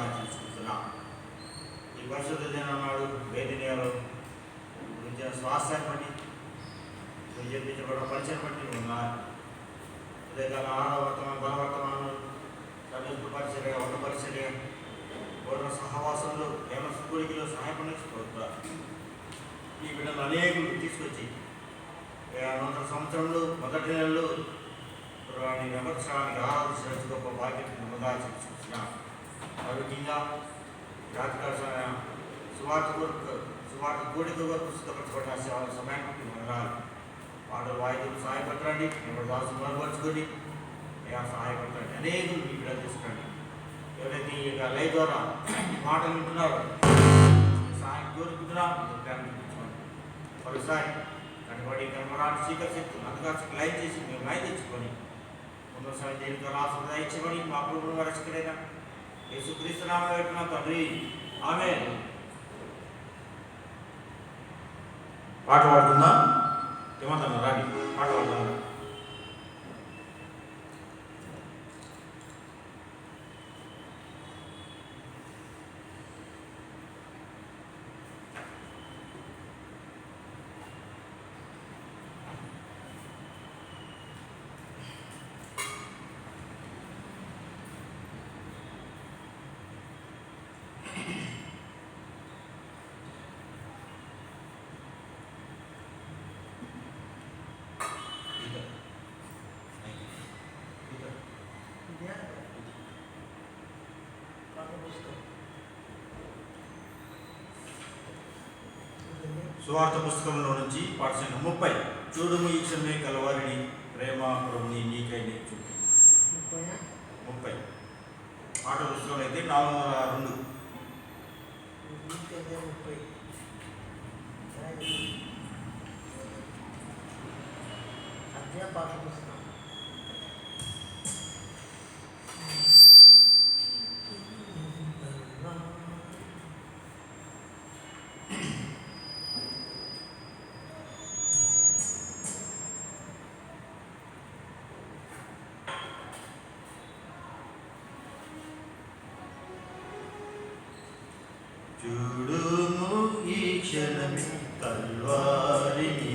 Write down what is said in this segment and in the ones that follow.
ఆశిస్తున్నాం. ఈ పరిశుద్ధ దినం నాడు వేదికలో గురించిన స్వాస్థ్యాన్ని బట్టి చెప్పించబడిన పరిచయం బట్టి ఉన్నారు. ఉదయకాల ఆహార వర్తమానం, బలవర్తమానం, సభ్యుల పరిచర్య, వంట పరిచర్య, పూర్ణ సహవాసంలో కేవల కూడికలో సహాయపడిస్తారు. ఈ బిడ్డలు అనేకులు తీసుకొచ్చి నూతన సంవత్సరంలో మొదటి నెలలో వారిని విమర్శనానికి ఆరాధించడానికి గొప్ప బాధ్యతను పొందాల్సిన ఆరోగ్యంగా జాతికాల సువార్త కోడిక వరకు సిద్ధపరచబడిన సమయానికి వందనాలు. పాటలు వాయిద్యం సహాయపడరండి, ఎవరి దాసు మరుపరుచుకొని సహాయపడరండి. అనేకులు మీ బిడ్డలు తీసుకురండి. ఎవరైతే ఈ యొక్క లైవ్ ద్వారా మాటలు వింటున్నారో సహాయం కోరుకుంటున్నాం. మరోసారి కనబడి కనబడాన్ని స్వీకరిస్తూ అంతగా లైవ్ చేసి మేము లైవ్ తెచ్చుకొని ముందోసారి దేవుడితో ఆశీర్వాదం ఇచ్చబడి మా ప్రభువును రక్షకుడైన యేసుక్రీస్తు నామమున వేడుకుంటున్నాం తండ్రి, ఆమేన్. పాట పాడుకుందాం. ఏమంటున్నా రాని పాట పాడుతున్నా. సువార్త పుస్తకంలో నుంచి పాఠశాల 30 చూడుము ఈ క్షణమే కలవారిని ప్రేమ ప్రభుని నీకై నేర్చు. 30 పాఠ పుస్తకం అయితే 402. పాఠ పుస్తకం చూడుము ఈ క్షణమే కల్వారిని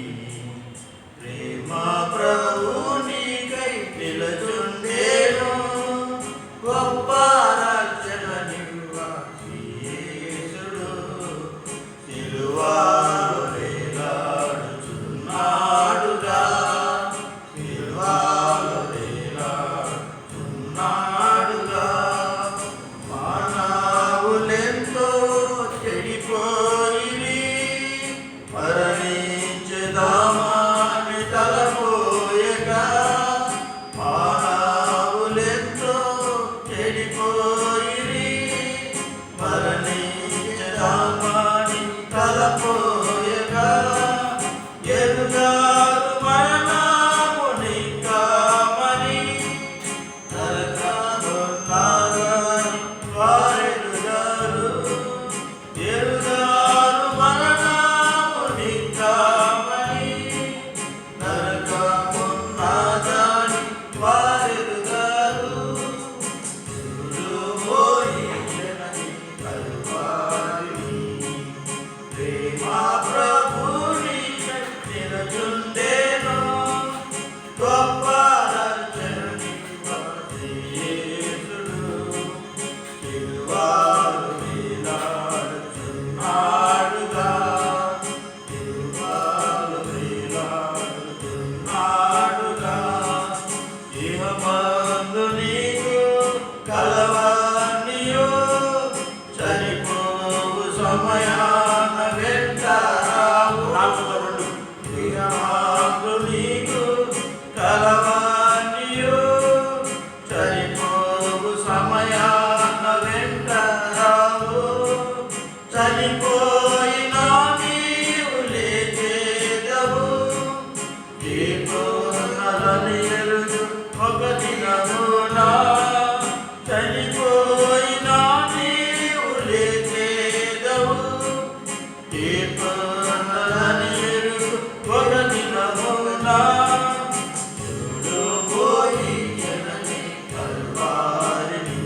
ప్రేమ ప్రభునికై నిలచుండెను గొప్ప రక్షణనివ్వ యేసుడు సిలువలో వేలాడుచున్నాడుగా, సిలువలో వేలాడుచున్నాడుగా. మానవులెంతో చెడిపోయిరి, మరణించెదామని తలపోయగా. మానవులెంతో చెడిపోయిరి, మరణించెదామని తలపోయగా. ఎరుగారు మరణమునికామని నరకమున్నారని వారెరుగారు. ఎరుగారు మరణమునికామని నరకమున్నారని వారెరుగారు. చూడుము ఈ క్షణమే కల్వారిని ప్రేమ ప్రభునికై నిలచుండెను గొప్ప రక్షణనివ్వ యేసుడు సిలువలో వేలాడుచున్నాడుగా, సిలువలో వేలాడుచున్నాడుగా. ఇహమందు నీకు కలవనియు చనిపోవు సమయాన వెంటారావు. ఇహమందు నీకు కలవనియు చనిపోవు సమయాన వెంటారావు. చనిపోయినా నీవు లేచేదవు, తీర్పునలని ఎరుగు ఒక దినమున. చనిపోయినా నీవు లేచేదవు, తీర్పునలని ఎరుగు ఒక దినమున. చూడుము ఈ క్షణమే కల్వారిని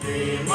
ప్రేమ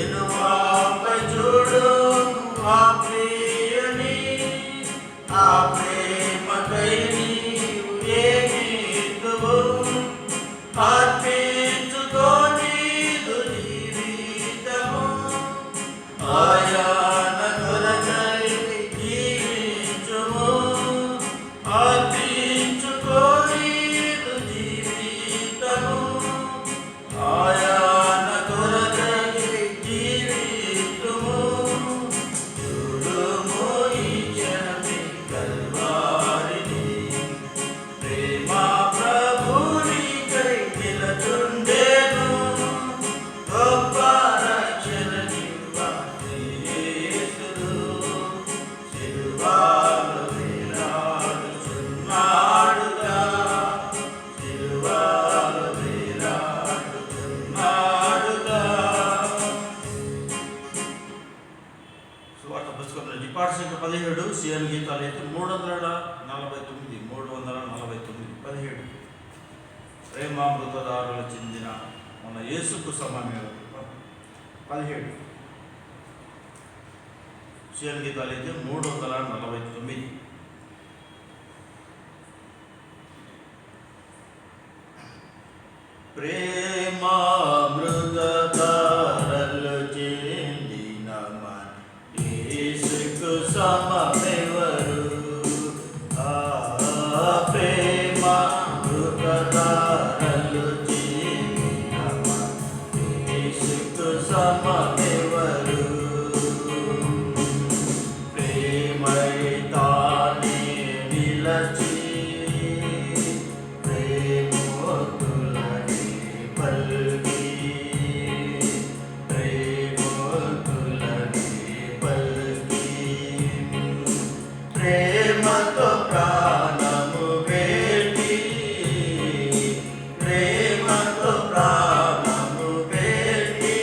సిలువపై చూడు ఆ ప్రియుని, ఆ ప్రేమకై నీవు ఏమిస్తువు, అర్పించుకో నీదు జీవితము, ఆయన కొరకై జీవించుము, అర్పించుకో నీదు జీవితము, ఆయన కొరకై జీవించుము. చూడుము ఈ జనమే కల్వారిని, ప్రేమ ప్రభునికై నిలచుండెను, గొప్ప రక్షణనివ్వ యేసుడు, సిలువలో వేలాడుచున్నాడుగా, సిలువలో వేలాడుచున్నాడుగా. సువార్త పుస్తకంలో డిపార్ట్ సంఖ్య 17, సియోను గీతాలు అయితే 349, 17 ప్రేమామృతదారులు చెందిన మన యేసుకు సమానమైన 17 సియోను గీతాలు అయితే 349. ప్రేమామృతదారులు చెందిన మన యేసుకు సమమెవరు, ప్రేమామృతదారులు చెందిన మన యేసుకు సమమెవరు, ప్రేమై తానే నిలచి ప్రేమోతులని పల్కి, ప్రేమోతులని పల్కి, ప్రేమతో ప్రాణము పెట్టి, ప్రేమతో ప్రాణము పెట్టి,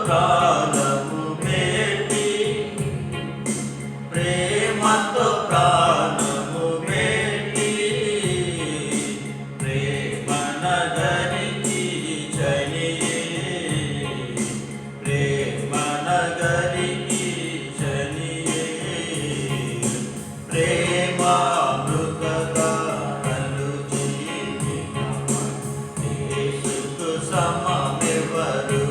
ప్రాణము పెట్టి ప్రేమతో ప్రాణము పెట్టి ప్రేమ నగరికి చనియే ప్రేమ నగరికి చనియే ప్రేమామృతగా రుచి యేసుకు సమమెవరు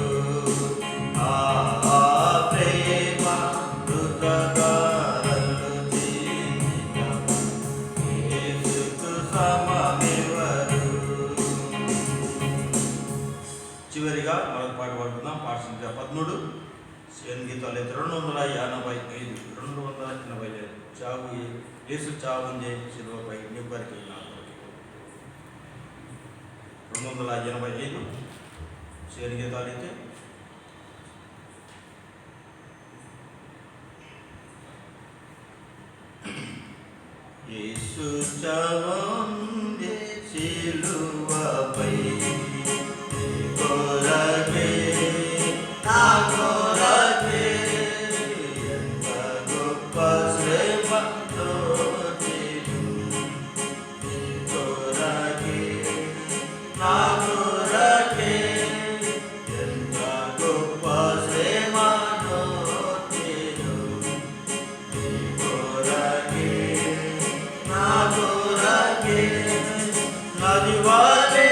చివరిగా మరొక పాట పాడుకుందాం. పాట సంఖ్య 13 సేన్ గీతాలు 285 285 చావు యేసు చావుందే శిలువపై నిబ్బరికి 285 సేన్ గీతాలు అయితే యేసు చావుందే శిలువపై కొరకే నా కొరకే ఎంత గొప్ప శ్రమతో కొరకే నా కొరకే ఎంత గొప్ప శ్రమతో కొరకే నా కొరకే నది వాలే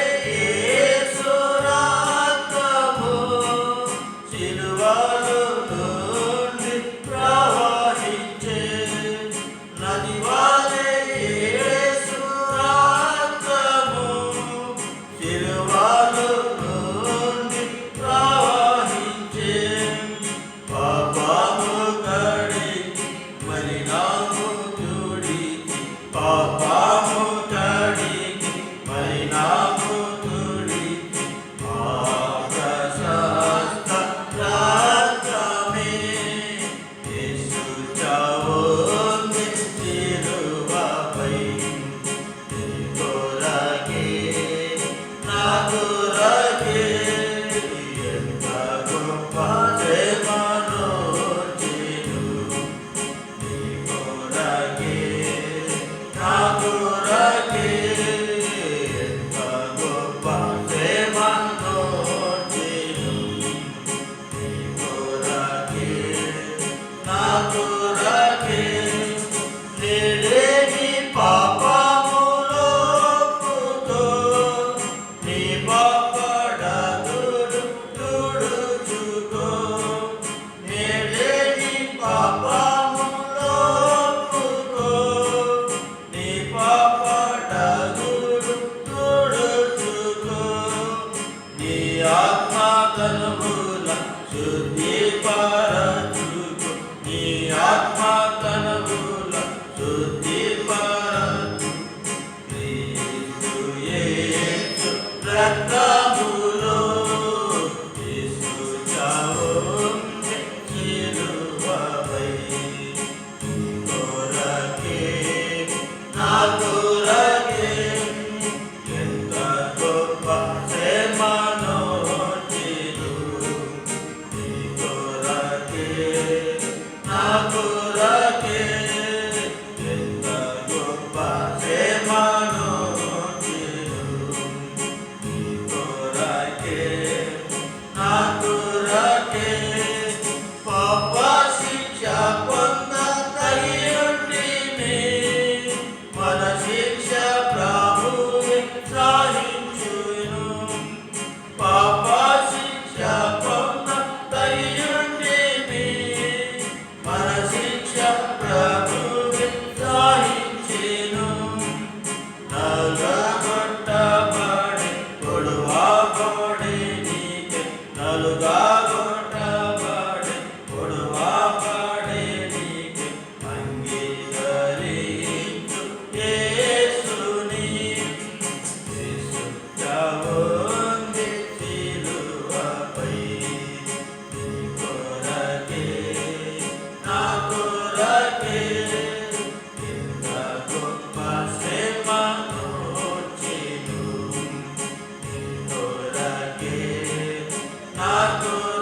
Nato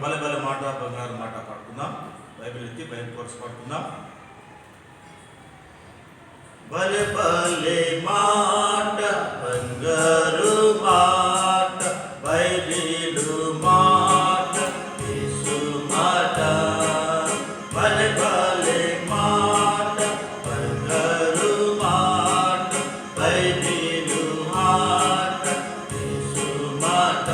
భలే భలే మాట బంగారు మాట పాడుకుందాం. బైబిల్ ఎత్తి బైబిల్ కోర్స్ పాడుకుందాం. భలే భలే మాట బంగారు మాట బైబిలు మాట యేసు మాట. భలే భలే మాట బంగారు మాట బైబిలు మాట యేసు మాట.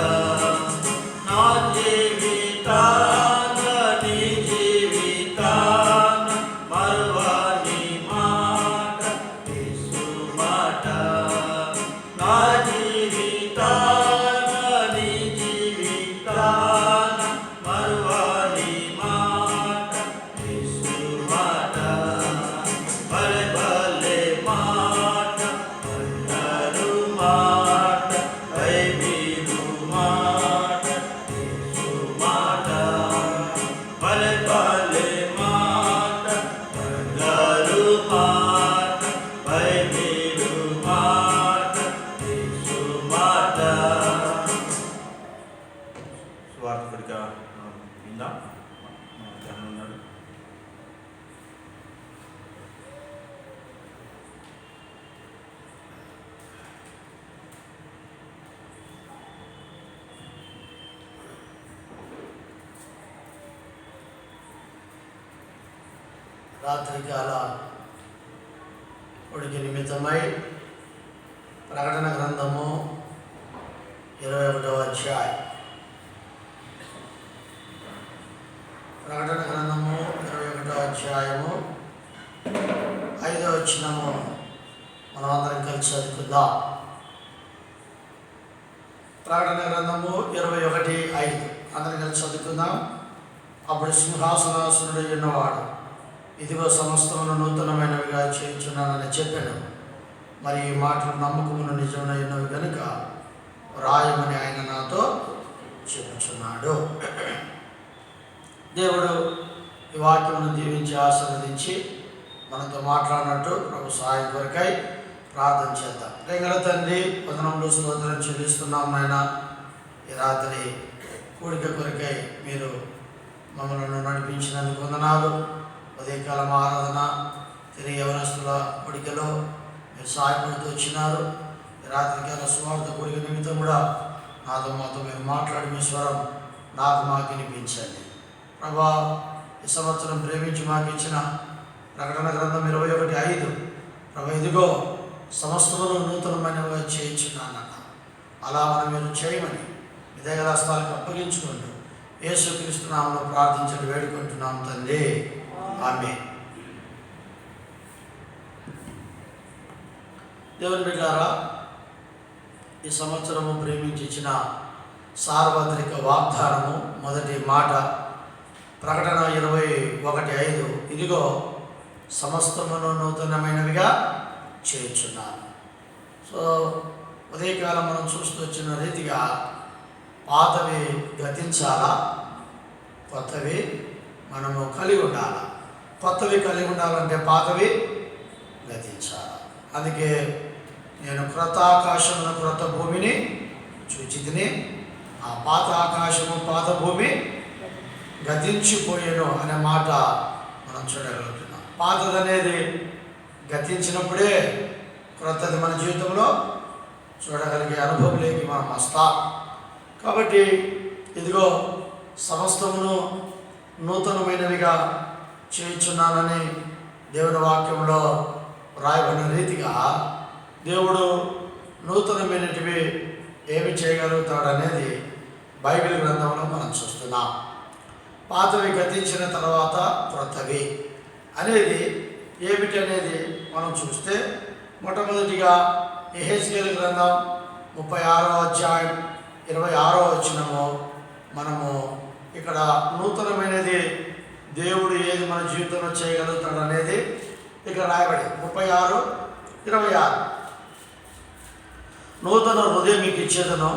నా జీవితాన నీ జీవితాన మరువని మాట యేసు మాట. నా జీవితాన నీ జీవితాన మరువని మాట యేసు మాట. భలే భలే మాట బంగారు మాట బైబిలు మాట యేసు మాట. భలే భలే మాట బంగారు మాట బైబిలు మాట యేసు మాట. సువార్తికుడిగా మనం విందాం. మన ధ్యానం ఉన్నాడు. రాత్రికాల ఉడికి నిమిత్తమై ప్రకటన గ్రంథము 21వ అధ్యాయం. ప్రకటన గ్రంథము 21వ అధ్యాయము 5వ వచనము మనం అందరం కలిసి చదువుకుందాం. ప్రకటన గ్రంథము 21:5 అందరం కలిసి చదువుకుందాం. అప్పుడు సింహాసనాసనుడు ఉన్నవాడు, ఇదిగో సమస్తమును నూతనమైనవిగా చేయించున్నానని చెప్పాను. మరి ఈ మాటలు నమ్మకమును నిజమైనవి కనుక రాయమని ఆయన నాతో చెప్పుచున్నాడు. దేవుడు ఈ వాక్యమును దీవించి ఆశీర్వదించి మనతో మాట్లాడినట్టు ప్రభు సహాయం కొరకై ప్రార్థన చేద్దాం. ప్రేమల తండ్రి, వందనములు స్తోత్రం చెల్లిస్తున్నాం నాయన. ఈ రాత్రి కూడిక కొరకై మీరు మమ్మల్ని నడిపించినందుకు వందనాలు. ఉదయకాలం ఆరాధన తిరిగి యవనస్తుల కూడికలో మీరు సహాయపడుతూ వచ్చినారు. రాత్రికాల సువార్త కూడిక నిమిత్తం కూడా నాతో మాతో మీరు మాట్లాడి మీ స్వరం మాకు వినిపించండి ప్రభా. ఈ సంవత్సరం ప్రేమించి మాకు ఇచ్చిన ప్రకటన గ్రంథం 21:5 ప్రభా, ఇదిగో సమస్తమును నూతనమైనవిగా చేయించున్నానన్న. అలా మనం మీరు చేయమని మీ దగ్గర హస్తాలకు అప్పగించుకుంటూ యేసుక్రీస్తు నామములో ప్రార్థించడం వేడుకుంటున్నాం తండ్రి, ఆమేన్. దేవుని బిడ్డలారా, ఈ సంవత్సరము ప్రేమించి ఇచ్చిన సార్వత్రిక వాగ్దానము మొదటి మాట ప్రకటన 21:5 ఇదిగో సమస్తమును నూతనమైనవిగా చేయించున్నాను. సో ఉదయకాలం మనం చూస్తూ వచ్చిన రీతిగా పాతవి గతించాలా, కొత్తవి మనము కలిగి ఉండాలా. కొత్తవి కలిగి ఉండాలంటే పాతవి గతించాలి. అందుకే నేను క్రొత్త ఆకాశమును క్రొత్త భూమిని చూచితిని, ఆ పాత ఆకాశము పాత భూమి గతించిపోయేను అనే మాట మనం చూడగలుగుతున్నాం. పాతదనేది గతించినప్పుడే క్రొత్తది మన జీవితంలో చూడగలిగే అనుభవంలోకి మనం వస్తాం. కాబట్టి ఇదిగో సమస్తమును నూతనమైనవిగా చేయించున్నానని దేవుని వాక్యంలో రాయబడిన రీతిగా దేవుడు నూతనమైనటివి ఏమి చేయగలుగుతాడనేది బైబిల్ గ్రంథంలో మనం చూస్తున్నాం. పాతవి గతించిన తర్వాత క్రొత్తవి అనేది ఏమిటనేది మనం చూస్తే మొట్టమొదటిగా యెహెజ్కేలు గ్రంథం 36వ అధ్యాయం 26వ వచనము మనము ఇక్కడ నూతనమైనది దేవుడు ఏది మన జీవితంలో చేయగలుగుతాడు అనేది ఇక్కడ రాయబడి 36:26 నూతన హృదయం మీకు ఇచ్చేదను,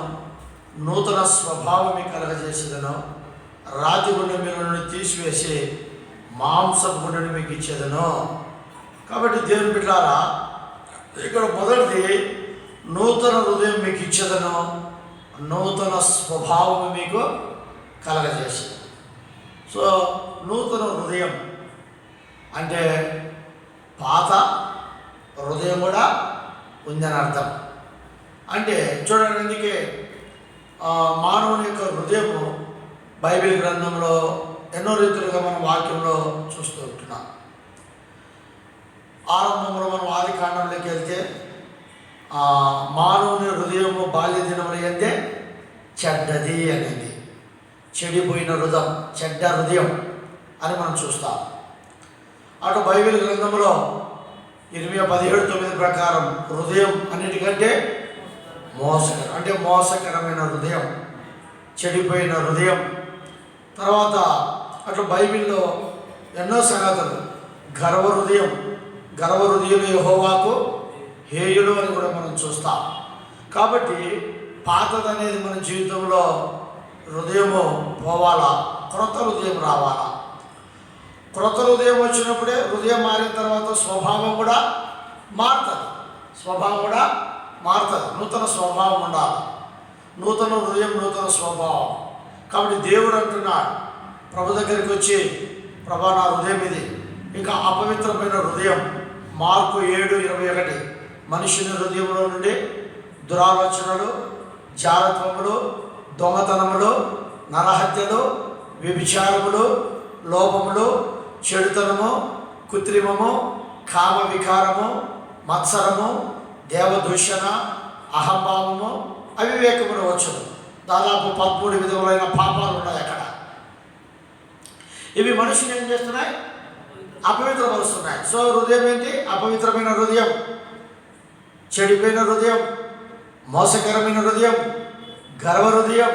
నూతన స్వభావం మీకు కలగజేసేదను, రాతి గుండె మీ నుండి తీసివేసి మాంసపు గుండెని మీకు ఇచ్చేదను. కాబట్టి దేవుని బిడ్డలారా, ఇక్కడ మొదటిది నూతన హృదయం మీకు ఇచ్చేదను, నూతన స్వభావం మీకు కలగజేసేది. సో నూతన హృదయం అంటే పాత హృదయం కూడా ఉందని అర్థం. అంటే చూడండి, అందుకే మానవుని యొక్క హృదయము బైబిల్ గ్రంథంలో ఎన్నో రీతులుగా మనం వాక్యంలో చూస్తూ ఉంటున్నాం. ఆరంభంలో మనం ఆది కాండంలోకి వెళ్తే మానవుని హృదయము బాల్య దినముల యందే చెడ్డది అనేది, చెడిపోయిన హృదయం, చెడ్డ హృదయం అని మనం చూస్తాం. అటు బైబిల్ గ్రంథంలో 17:9 ప్రకారం హృదయం అన్నిటికంటే మోసకరమైన హృదయం, చెడిపోయిన హృదయం. తర్వాత అట్లా బైబిల్లో ఎన్నో సంగతులు, గర్వ హృదయులు యెహోవాకు హేయులు అని కూడా మనం చూస్తాం. కాబట్టి పాతదనేది మన జీవితంలో హృదయము పోవాలా, క్రొత్త హృదయం రావాలా. క్రొత్త హృదయం వచ్చినప్పుడే హృదయం మారిన తర్వాత స్వభావం కూడా మారుతుంది. నూతన స్వభావం ఉండాలి. నూతన హృదయం, నూతన స్వభావం. కాబట్టి దేవుడు అంటున్నాడు ప్రభు దగ్గరికి వచ్చి, ప్రభా నా హృదయం ఇది, ఇంకా అపవిత్రమైన హృదయం. మార్కు 7:21 మనుషుని హృదయంలో నుండి దురాలోచనలు, జారత్వములు, దొంగతనములు, నరహత్యలు, వ్యభిచారములు, లోభములు, చెడుతనము, కృత్రిమము, కామ వికారము, మత్సరము, దేవదూషణ, అహంభావము, అవివేకములు వచ్చును. దాదాపు 13 విధములైన పాపాలు ఉన్నాయి అక్కడ. ఇవి మనుషుని ఏం చేస్తున్నాయి? అపవిత్రపరుస్తున్నాయి. సో హృదయం ఏంటి? అపవిత్రమైన హృదయం, చెడిపోయిన హృదయం, మోసకరమైన హృదయం, గర్వ హృదయం,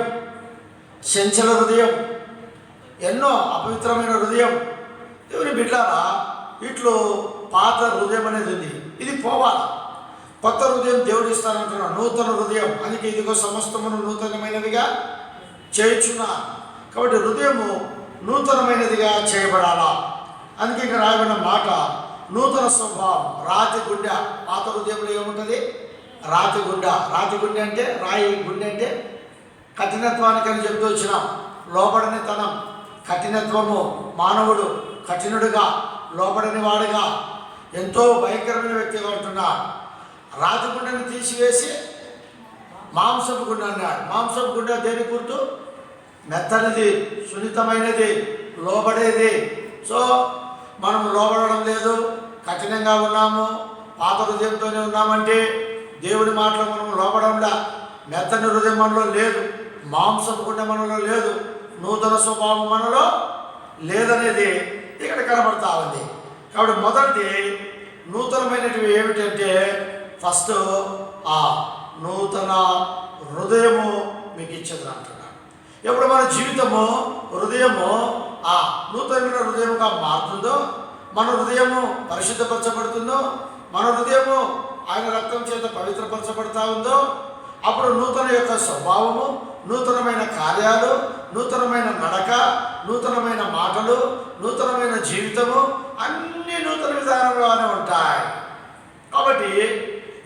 చంచల హృదయం, ఎన్నో అపవిత్రమైన హృదయం. దేవుని బిడ్డలారా, ఇట్లు పాత హృదయం అనేది ఉంది, ఇది పోవాలి. కొత్త హృదయం దేవుడు ఇస్తానంటున్నాడు, నూతన హృదయం. అందుకే ఇదిగో సమస్తమును నూతనమైనదిగా చేయుచున్నా. కాబట్టి హృదయము నూతనమైనదిగా చేయబడాలా. అందుకే ఇక్కడ రాయబడిన మాట నూతన స్వభావం. రాతి గుండె, పాత హృదయంలో ఏముంటుంది? రాతి గుండె అంటే, రాయి గుండె అంటే కఠినత్వానికి అని చెప్తూ వచ్చినాం. లోబడని తనం, కఠినత్వము. మానవుడు కఠినుడుగా, లోబడని వాడుగా, ఎంతో భయంకరమైన వ్యక్తిగా ఉంటున్నాడు. రాతి గుండెని తీసివేసి మాంసపు గుండె అన్నాడు. మాంసపు గుండె దేని గుర్తు? మెత్తనిది, సున్నితమైనది, లోబడేది. సో మనం లోబడడం లేదు, కఠినంగా ఉన్నాము, పాత హృదయంతోనే ఉన్నామంటే దేవుడి మాటలో మనం లోబడంలా. మెత్తని హృదయం మనలో లేదు, మాంసపు గుండె మనలో లేదు, నూతన స్వభావం మనలో లేదనేది ఇక్కడ కనబడతా ఉంది. కాబట్టి మొదటి నూతనమైనటివి ఏమిటంటే, ఫస్ట్ ఆ నూతన హృదయము మీకు ఇచ్చేది అంటున్నాడు. ఎప్పుడు మన జీవితము హృదయము ఆ నూతనమైన హృదయముగా మారుతుందో, మన హృదయము పరిశుద్ధపరచబడుతుందో, మన హృదయము ఆయన రక్తం చేత పవిత్రపరచబడతా ఉందో, అప్పుడు నూతన యొక్క స్వభావము, నూతనమైన కార్యాలు, నూతనమైన నడక, నూతనమైన మాటలు, నూతనమైన జీవితము అన్నీ నూతన విధానంగానే ఉంటాయి. కాబట్టి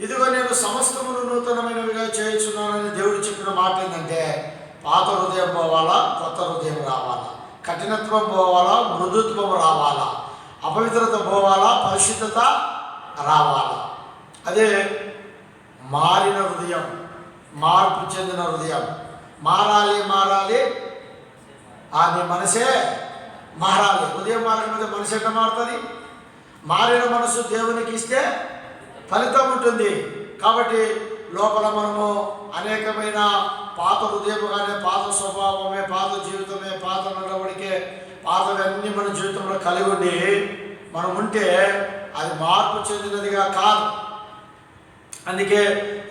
ఇదిగో నేను సమస్తమును నూతనమైనవిగా చేయుచున్నానని దేవుడు చెప్పిన మాట ఏంటంటే, పాత హృదయం పోవాలా, కొత్త హృదయం రావాలా. కఠినత్వం పోవాలా, మృదుత్వం రావాలా. అపవిత్రత పోవాలా, పరిశుద్ధత రావాలా. అదే మారిన హృదయం, మార్పు చెందిన హృదయం. మారాలి నీ మనసే మారాలి. హృదయం మారకపోతే మనసు ఎట్లా మారుతుంది? మారిన మనసు దేవునికి ఇస్తే ఫలితం ఉంటుంది. కాబట్టి లోపల మనము అనేకమైన పాత హృదయము కానీ, పాత స్వభావమే, పాత జీవితమే, పాత నడవడికే, పాతవన్నీ మన జీవితంలో కలిగి ఉండి మనం ఉంటే అది మార్పు చెందినదిగా కాదు. అందుకే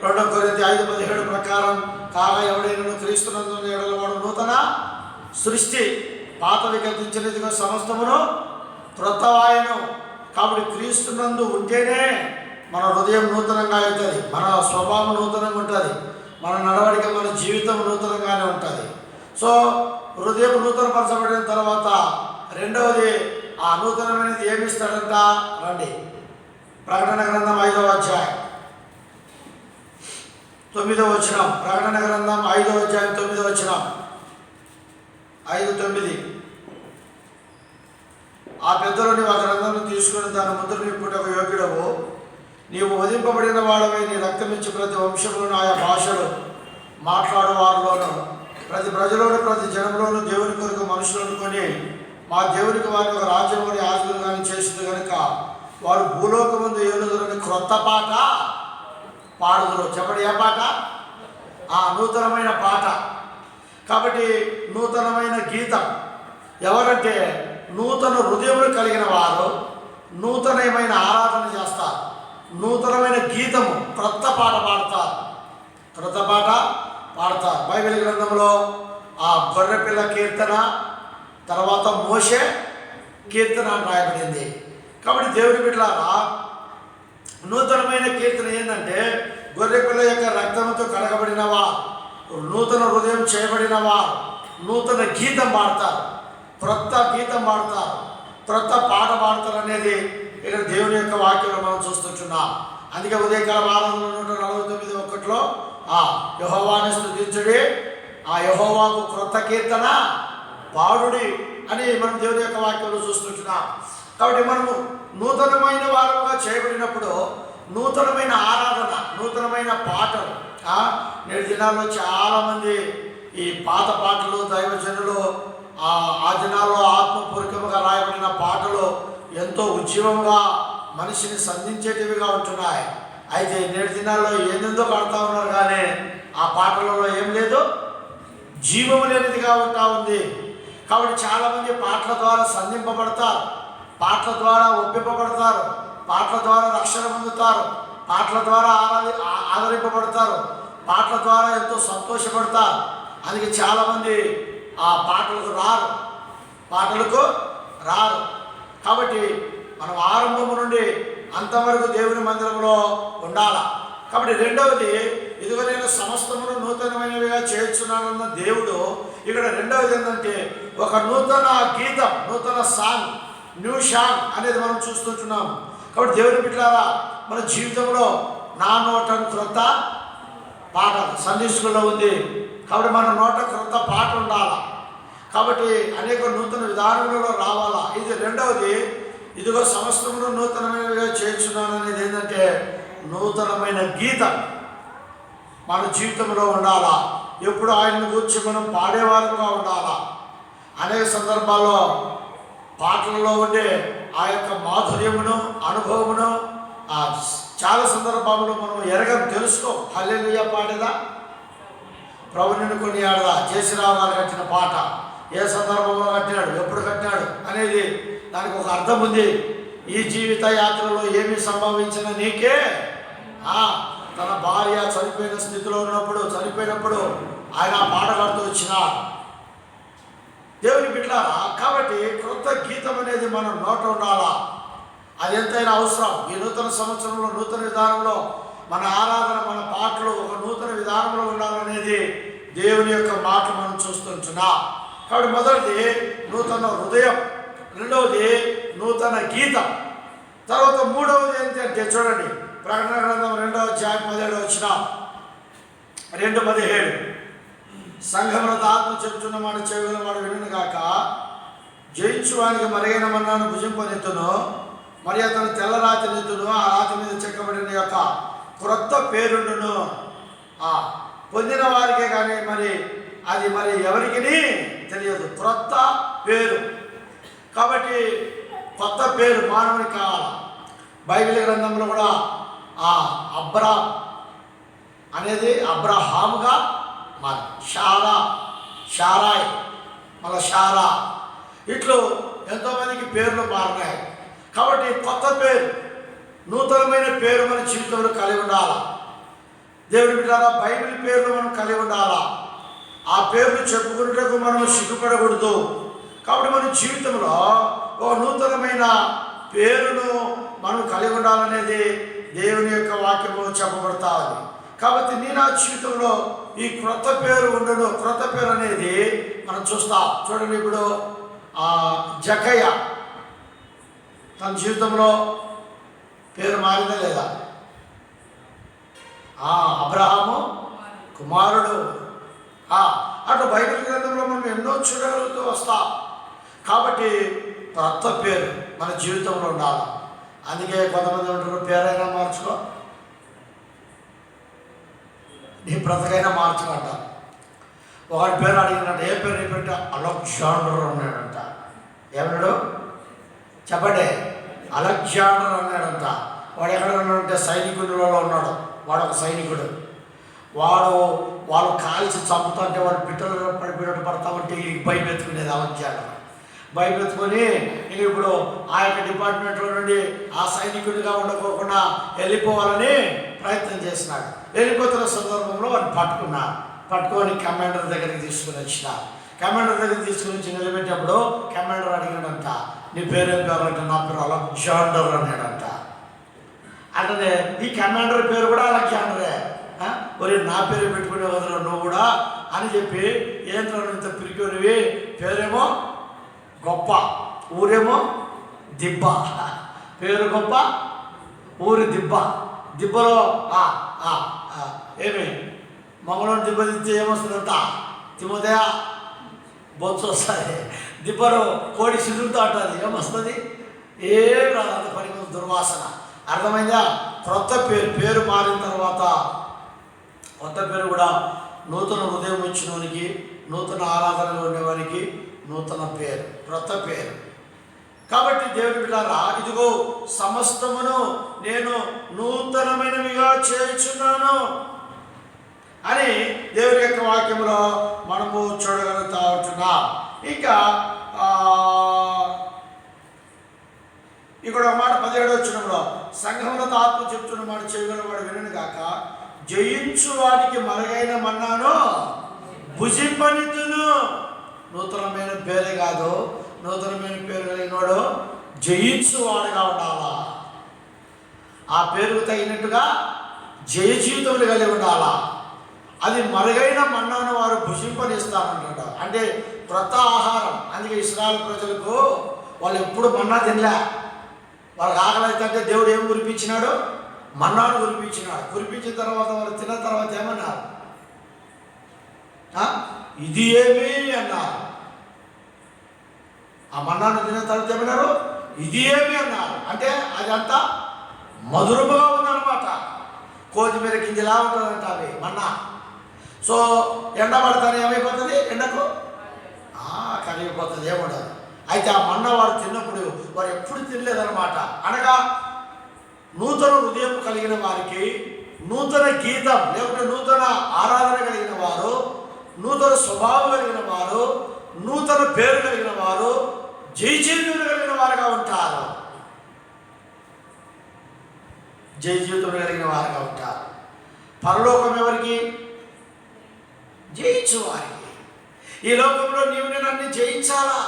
2 కొరింథీ 5:17 ప్రకారం, కాగా ఎవడైనా క్రీస్తునందు ఎడలవాడు నూతన సృష్టి, పాతవి గతించినదిగా సమస్తమును క్రొత్తవాయను. కాబట్టి క్రీస్తునందు ఉంటేనే మన హృదయం నూతనంగా అవుతుంది, మన స్వభావం నూతనంగా ఉంటుంది, మన నడవడిక, మన జీవితం నూతనంగానే ఉంటుంది. సో హృదయం నూతనపరచబడిన తర్వాత రెండవది ఆ నూతనమైనది ఏమిస్తాడంట? రండి, ప్రకటన గ్రంథం 5వ అధ్యాయం 9వ వచనం. ప్రకటన గ్రంథం 5వ అధ్యాయం 9వ వచనం. 5:9. ఆ పెద్దలు నీవు ఆ గ్రంథంలో తీసుకుని దాని ముద్ర నింపుటకు యోగ్యుడవు. నీవు వధింపబడిన వాడవై నీ రక్తం ఇచ్చి ప్రతి వంశంలోను ఆయా భాషలు మాట్లాడు వారిలోను ప్రతి ప్రజలోను ప్రతి జనంలోను దేవుని కొరకు మనుషులు అనుకొని మా దేవునికి వారిని ఒక రాజ్యం అని యాజకులు కానీ చేసింది కనుక వారు భూలోకమందు ఏలుదురని క్రొత్త పాట పాడుదురు. చెప్పండి, ఏ పాట? నూతనమైన పాట. కాబట్టి నూతనమైన గీతం ఎవరంటే నూతన హృదయములు కలిగిన వారు నూతనమైన ఆరాధన చేస్తారు. నూతనమైన గీతము క్రొత్త పాట పాడతారు. క్రొత్త పాట పాడతారు. బైబిల్ గ్రంథంలో గొర్రెపిల్ల కీర్తన, తర్వాత మోషే కీర్తన అని రాయబడింది. కాబట్టి దేవుని బిడ్డలారా, నూతనమైన కీర్తన ఏంటంటే గొర్రెపిల్ల యొక్క రక్తంతో కడగబడినవా, నూతన హృదయం చేయబడినవా, నూతన గీతం పాడతారు, క్రొత్త గీతం పాడతారు, క్రొత్త పాట పాడతారు అనేది ఇక్కడ దేవుని యొక్క వాక్యంలో మనం చూస్తుంటున్నాం. అందుకే ఉదయకాల ఆరాధనలో 149:1 యెహోవాను స్తుతించుడి, యెహోవాకు క్రొత్త కీర్తన పాడుడి అని మనం దేవుని యొక్క వాక్యంలో చూస్తుంటున్నాం. కాబట్టి మనము నూతనమైన వారముగా చేయబడినప్పుడు నూతనమైన ఆరాధన, నూతనమైన పాటలు. నేటి దినాల్లో చాలామంది ఈ పాత పాటలు, దైవజనులు ఆ దినాల్లో ఆత్మపూర్వకముగా రాయబడిన పాటలు ఎంతో ఉజ్జీవంగా మనిషిని సంధించేటివిగా ఉంటున్నాయి. అయితే నేటి దినాల్లో ఏందో కడతా ఉన్నారు, కానీ ఆ పాటలలో ఏం లేదు, జీవము లేనిదిగా ఉంటా ఉంది. కాబట్టి చాలామంది పాటల ద్వారా సంధింపబడతారు, పాటల ద్వారా ఒప్పింపబడతారు, పాటల ద్వారా రక్షణ పొందుతారు, పాటల ద్వారా ఆదరింపబడతారు, పాటల ద్వారా ఎంతో సంతోషపడతారు. అందుకే చాలామంది ఆ పాటలకు రారు. కాబట్టి మనం ఆరంభము నుండి అంతవరకు దేవుని మందిరంలో ఉండాలా. కాబట్టి రెండవది, ఇదిగో నేను సమస్తమును నూతనమైనవిగా చేర్చున్నానన్న దేవుడు ఇక్కడ రెండవది ఏంటంటే ఒక నూతన గీతం, నూతన సాంగ్, న్యూ సాంగ్ అనేది మనం చూస్తుంటున్నాం. కాబట్టి దేవుని బిడ్డలారా, మన జీవితంలో నా నోట క్రొత్త పాట సండే స్కూల్లో ఉంది. కాబట్టి మన నోట క్రొత్త పాట ఉండాలా. కాబట్టి అనేక నూతన విధానములలో రావాలా. ఇది రెండవది, ఇదిగో సమస్తమును నూతనమైనవిగా చేర్చున్నాను అనేది ఏంటంటే నూతనమైన గీతం మన జీవితంలో ఉండాలా. ఎప్పుడు ఆయన్ని గురించి మనం పాడేవారుగా ఉండాలా. అనేక సందర్భాల్లో పాటలలో ఉండే ఆ యొక్క మాధుర్యమును, అనుభవమును చాలా సందర్భాల్లో మనం తెలుసుకో. హల్లెలూయా పాడేదా, ప్రభు నిన్ను కొనియాడదా, జయశ్రీరావు గారు కట్టిన పాట ఏ సందర్భంలో కట్టినాడు, ఎప్పుడు కట్టినాడు అనేది దానికి ఒక అర్థం ఉంది. ఈ జీవిత యాత్రలో ఏమి సంభవించిన నీకే, తన భార్య చనిపోయిన స్థితిలో చనిపోయినప్పుడు ఆయన పాట కడుతూ వచ్చినాడు. దేవుని బిడ్డలారా, కాబట్టి క్రొత్త గీతం అనేది మనం నోట ఉండాలా. అది ఎంతైనా అవసరం. ఈ నూతన సంవత్సరంలో, నూతన విధానంలో మన ఆరాధన, మన పాటలు ఒక నూతన విధానంలో ఉండాలనేది దేవుని యొక్క మాట మనం చూస్తుంటున్నాం. కాబట్టి మొదటిది నూతన హృదయం, రెండవది నూతన గీతం, తర్వాత మూడవది ఏంటంటే చూడండి, ప్రకటన గ్రంథం 2:17 2:17 సంఘములతో ఆత్మ చెబుతున్న మాట చెవిన వాడు వినును గాక, జయించువానికి మరైన మన్నాను భుజింపనెత్తును, మరి అతను తెల్ల రాతి నెత్తును, ఆ రాతి మీద చెక్కబడిన యొక్క క్రొత్త పేరుండును. పొందిన వారికే కానీ అది ఎవరికి తెలియదు, క్రొత్త పేరు. కాబట్టి కొత్త పేరు మానవునికి కావాలి. బైబిల్ గ్రంథంలో కూడా అబ్రామ్ అనేది అబ్రహాముగా మరి షారాయ్, మళ్ళీ షారా, ఇట్లు ఎంతోమందికి పేర్లు మారినాయి. కాబట్టి కొత్త పేరు, నూతనమైన పేరు మన జీవితంలో కలిగి ఉండాలా. దేవుడి బిడ్డలారా, బైబిల్ పేర్లు మనం కలిగి ఉండాలా. ఆ పేర్లు చెప్పుకున్నటకు మనం సిగ్గుపడకూడదు. కాబట్టి మన జీవితంలో ఒక నూతనమైన పేరును మనం కలిగి ఉండాలనేది దేవుని యొక్క వాక్యము చెప్పబడతా ఉంది. కాబట్టి నీ నా జీవితంలో ఈ క్రొత్త పేరు ఉండను. క్రొత్త పేరు అనేది మనం చూస్తాం. చూడండి, ఇప్పుడు జకయ్య తన జీవితంలో పేరు మారిందా లేదా? అబ్రహాము కుమారుడు. అటు బైబిల్ గ్రంథంలో మనం ఎన్నో చూడగలుగుతూ వస్తాం. కాబట్టి క్రొత్త పేరు మన జీవితంలో ఉండాలి. అందుకే కొంతమంది ఉంటారు, పేరైనా మార్చుకో, నీ బ్రతకైనా మార్చుకోంట. ఒకటి పేరు అడిగినట్టు, ఏ పేరు పెట్టా? అలెగ్జాండర్ అన్నాడంట. ఏమన్నాడు చెప్పండి? అలెగ్జాండర్ అన్నాడంట. వాడు ఎక్కడ ఉన్నాడంటే సైనికులలో ఉన్నాడు. వాడు ఒక సైనికుడు. వాళ్ళు కాల్చి చంపుతుంటే వాడు పిట్టలు పడిపోయినట్టు పడతామంటే వీడికి భయపెత్తుకునేది అలెగ్జాండర్. భయపెత్తుకొని ఇప్పుడు ఆ యొక్క డిపార్ట్మెంట్లో నుండి ఆ సైనికుడిగా ఉండకోకుండా వెళ్ళిపోవాలని ప్రయత్నం చేసినాడు. వెళ్ళిపోతున్న సందర్భంలో వాడిని పట్టుకొని కమాండర్ దగ్గరికి తీసుకుని వచ్చినారు. కమాండర్ దగ్గరికి తీసుకుని వచ్చి నిలబెట్టినప్పుడు కమాండర్ అడిగాడంట, నీ పేరేం పేరు అంటే, నా పేరు అలెగ్జాండర్ అన్నాడంట. అంటే ఈ కమాండర్ పేరు కూడా అలెగ్జాండరే. ఒరే, నా పేరు పెట్టుకునే వదలు నువ్వు కూడా అని చెప్పి, ఏంటో ఇంత పిరికినివి, పేరేమో గొప్ప, ఊరేమో దిబ్బ. పేరు గొప్ప, ఊరి దిబ్బ. దిబ్బలో ఏమి మంగళం దిబ్బ తిస్తే ఏమొస్తుందంట? తిమోదయ బొచ్చు వస్తుంది. దిబ్బలో కోడి సిదురుతూ ఉంటుంది, ఏమొస్తుంది? ఏం రాదు, అంత పని దుర్వాసన. అర్థమైందా? క్రొత్త పేరు మారిన తర్వాత కొత్త పేరు కూడా నూతన హృదయం ఇచ్చినవానికి, నూతన ఆరాధనలో ఉండేవానికి నూతన పేరు, క్రొత్త పేరు. కాబట్టి దేవుని బిడ్డలారా, ఇదిగో సమస్తమును నేను నూతనమైనవిగా చేయుచున్నాను అని దేవుని యొక్క వాక్యంలో మనము చూడగలుగుతా ఉంటున్నాం. ఇంకా ఇక్కడ ఒక మాట 17వ వచనంలో, సంఘములతో ఆత్మ చెప్తున్న మాట చేయగలవాడు వినను గాక, జయించు వాడికి మరుగైన మన్నాను భుజింపనిత్తును. నూతనమైన పేరే కాదు, నూతనమైన పేరు కలిగినవాడు జయించువాడుగా ఉండాలా. ఆ పేరుకు తగినట్టుగా జయ జీవితములు కలిగి ఉండాలా. అది మరుగైన మన్నాను వారు భుజింపనిస్తానంటాడు. అంటే క్రొత్త ఆహారం. అందుకే ఇశ్రాయేలు ప్రజలకు వాళ్ళు ఎప్పుడు మన్నా తినలే. వాళ్ళకి ఆకలి అయితే దేవుడు ఏం కురిపించినాడు? మన్నాను కురిపించినాడు. కురిపించిన తర్వాత వాళ్ళు తిన్న తర్వాత ఏమన్నారు? ఇది ఏమి అన్నారు. ఆ మన్నాను తిన్న తర్వాత ఏమన్నారు? ఇది ఏమి అన్నారు. అంటే అదంతా మధురముగా ఉందన్నమాట. కొత్తిమీర గింజలా ఉంటుందంట అవి మన్నా. సో ఎండ పడతానే ఏమైపోతుంది? ఎండకు కరిగిపోతుంది, ఏముండదు. అయితే ఆ మన్నా వారు తిన్నప్పుడు వారు ఎప్పుడు తినలేదన్నమాట. అనగా నూతన హృదయం కలిగిన వారికి, నూతన గీతం లేకుంటే నూతన ఆరాధన కలిగిన వారు, నూతన స్వభావం కలిగిన వారు, నూతన పేరు కలిగిన వారు, జయజీవితం కలిగిన వారుగా ఉంటారు. జయజీవితం కలిగిన వారుగా ఉంటారు. పరలోకం ఎవరికి? జయించు వారికి. ఈ లోకంలో నీవు నేను అన్ని జయించాలా.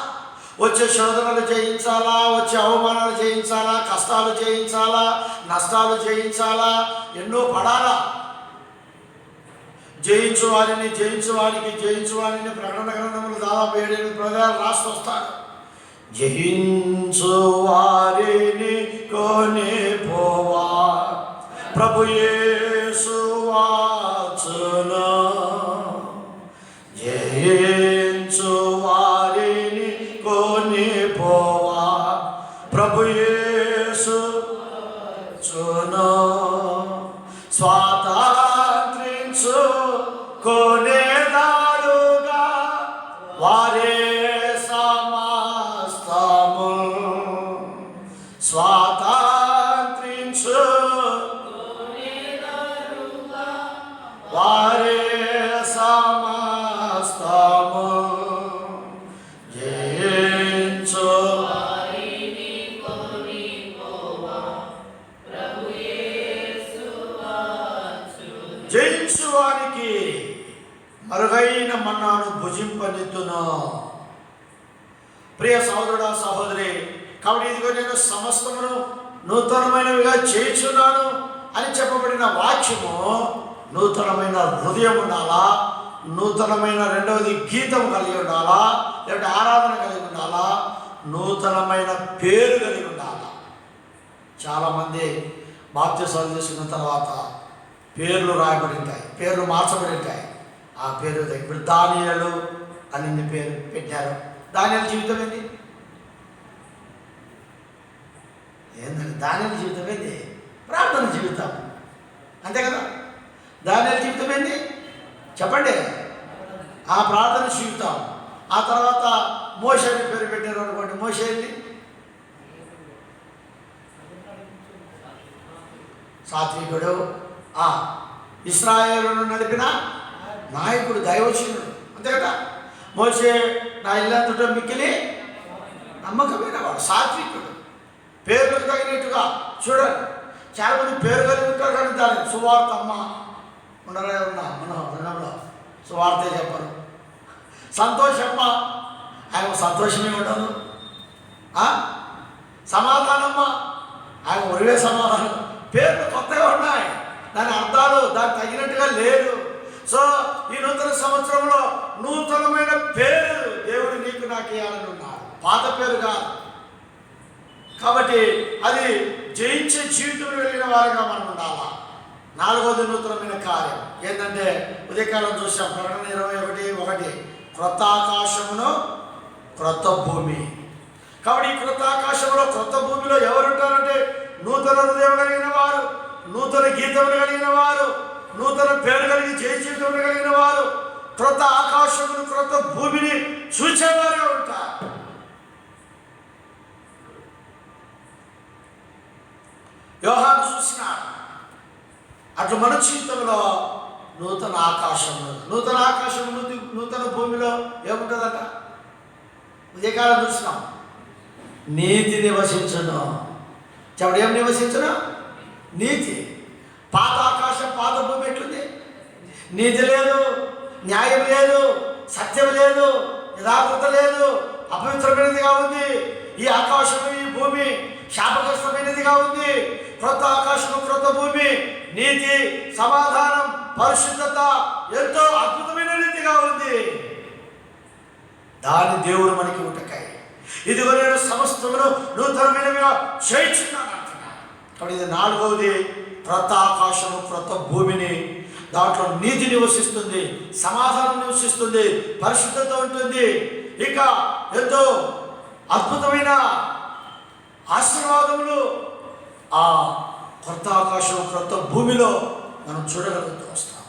వచ్చే శోధనలు జయించాలా, వచ్చే అవమానాలు జయించాలా, కష్టాలు జయించాలా, నష్టాలు జయించాలా, ఎన్నో పడాలా. జయించు వారిని, జయించు వారికి, జయించు వారిని ప్రకటన గ్రంథములు దాదాపు 7-8 పదాలు రాసి వస్తాడు. జయించు వారిని కొని పోవా ప్రభు యేసు వాచును. జయించు వారిని కొని పోవా ప్రభు యేసు వాచును. స్వాతంత్రించు కొనేదారుగా వారే సమస్తము. స్వాతంత్రించు వారే సమస్తము. జయించు జయించు వారికి మరుగైన మన్నాను భుజింపనిత్తును. ప్రియ సహోదరుడా, సహోదరి, కాబట్టి ఇదిగో నేను సమస్తమును నూతనమైనవిగా చేయుచున్నాను అని చెప్పబడిన వాక్యము నూతనమైన హృదయం ఉండాలా, నూతనమైన రెండవది గీతం కలిగి ఉండాలా, లేదంటే ఆరాధన కలిగి ఉండాలా, నూతనమైన పేరు కలిగి ఉండాలా. చాలామంది బాప్తిసాలు తీసుకున్న తర్వాత పేర్లు రాయబడి ఉంటాయి, పేర్లు మార్చబడి ఉంటాయి. ఆ పేరు ఇప్పుడు దానియేలు అని పేరు పెట్టారు. దానియేలు జీవితం ఏంటి? దానియేలు జీవితం ఏంది? ప్రార్థన జీవితం, అంతే కదా. దానియేలు జీవితం ఏంది చెప్పండి? ఆ ప్రార్థన జీవితం. ఆ తర్వాత మోషే అని పేరు పెట్టారు అనుకోండి. మోషే ఏంది? సాత్వికుడు, ఇశ్రాయేలును నడిపిన నాయకుడు, దైవచనుడు, అంతే కదా. మోషే నా ఇల్లంతటా మిక్కిలి నమ్మకమైన వాడు, సాత్వికుడు, పేర్లకు తగినట్టుగా. చూడండి, చాలామంది పేరు కలిగి ఉంటారు కానీ దాని సువార్త అమ్మ ఉండరా ఉన్నా మన రంగంలో సువార్తే చెప్పరు. సంతోషమ్మ, ఆయన సంతోషమే ఉండదు. సమాధానమ్మ, ఆయన ఒరివే సమాధానం. పేర్లు కొత్తగా ఉన్నాయి, దాని అర్థాలు దానికి తగినట్టుగా లేదు. సో ఈ నూతన సంవత్సరంలో నూతనమైన పేరు దేవుడు నీకు నాకు ఇవ్వాలని ఉన్నాడు, పాత పేరు కాదు. కాబట్టి అది జయించే జీవితం కలిగిన వారుగా మనం ఉండాలా. 4వది నూతనమైన కార్యం ఏంటంటే ఉదయకాలం చూసాం, ప్రకటన 21:1, క్రొత్త ఆకాశమును క్రొత్త భూమి. కాబట్టి ఈ క్రొత్త ఆకాశంలో క్రొత్త భూమిలో ఎవరుంటారంటే నూతన హృదయం కలిగిన వారు, నూతన గీతములు కలిగిన వారు, నూతన పేరు కలిగి జయ జీవితం కలిగిన వారు క్రొత్త ఆకాశమును క్రొత్త భూమిని చూసేవారుగా ఉంటారు. యోహాను చూసినాడు. అటు మన జీవితంలో నూతన ఆకాశము, నూతన ఆకాశము, నూతన భూమిలో ఏముంటుందట? ఉదయకాలం చూసినాం, నీతి నివసించను. చెప్పడు, ఏం నివసించను? నీతి. పాత ఆకాశం పాత భూమి ఎట్లుంది? నీతి లేదు, న్యాయం లేదు, సత్యం లేదు, యథార్థత లేదు, అపవిత్రమైనదిగా ఉంది. ఈ ఆకాశము ఈ భూమి శాపగ్రస్తమైనదిగా ఉంది. క్రొత్త ఆకాశము క్రొత్త భూమి, నీతి, సమాధానం, పరిశుద్ధత ఎంతో అద్భుతమైన రీతిగా ఉంది. దాని దేవుడు మనకి ఉటకాయి. ఇదిగో నేను సమస్తమును నూతనమైనవిగా చేయించున్నాను అంటున్నాను. కాబట్టి ఇది 4వది, క్రొత్త ఆకాశము క్రొత్త భూమిని. దాంట్లో నీతి నివసిస్తుంది, సమాధానం నివసిస్తుంది, పరిశుద్ధత ఉంటుంది. ఇక ఎంతో అద్భుతమైన ఆశీర్వాదములు ఆ క్రొత్త ఆకాశం క్రొత్త భూమిలో మనం చూడగలుగుతూ వస్తాం.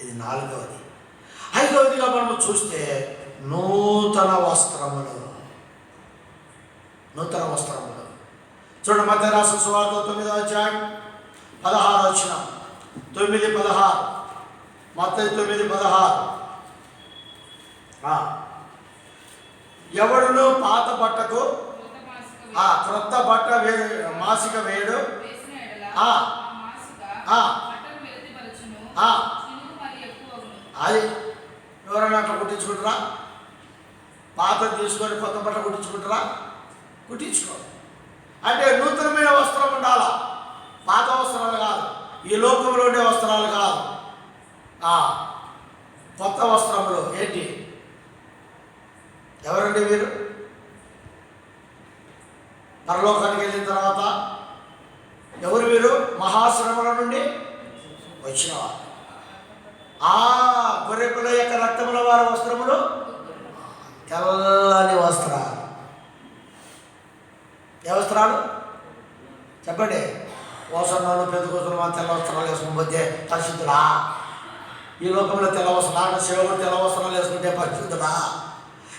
ఇది 4వది. 5వదిగా మనం చూస్తే నూతన వస్త్రములు. నూతన వస్త్రములు చూడండి, మత్తయి రాసిన సువార్త 9వ అధ్యాయం 16వ వచనం. 9:16, మత్తయి 9:16. ఎవడును పాత బట్టకు క్రొత్త బట్ట మాసిక వేయడు, అది ఎవరైనా అట్లా కుట్టించుకుంటారా? పాత తీసుకొని కొత్త బట్ట కుట్టించుకుంటారా? కుట్టించుకో. అంటే నూతనమైన వస్త్రం ఉండాలా, పాత వస్త్రాలు కాదు, ఈ లోకంలో ఉండే వస్త్రాలు కాదు, కొత్త వస్త్రములు. ఏంటి? ఎవరండి వీరు? పరలోకానికి వెళ్ళిన తర్వాత ఎవరు వీరు? మహాశ్రమల నుండి వచ్చిన వారు. గొర్రెపిల్ల యొక్క రక్తముల వారి వస్త్రములు తెల్లని వస్త్రాలు. ఏ వస్త్రాలు చెప్పండి? ఓసన్నోళ్ళు పెద్దకోసలు మా తెల్ల వస్త్రాలు వేసుకుని పోతే పరిశుద్ధుడా? ఈ లోకంలో తెల్ల వస్త్రాలు, శివుడు తెల్ల వస్త్రాలు వేసుకుంటే పరిశుద్ధుడా?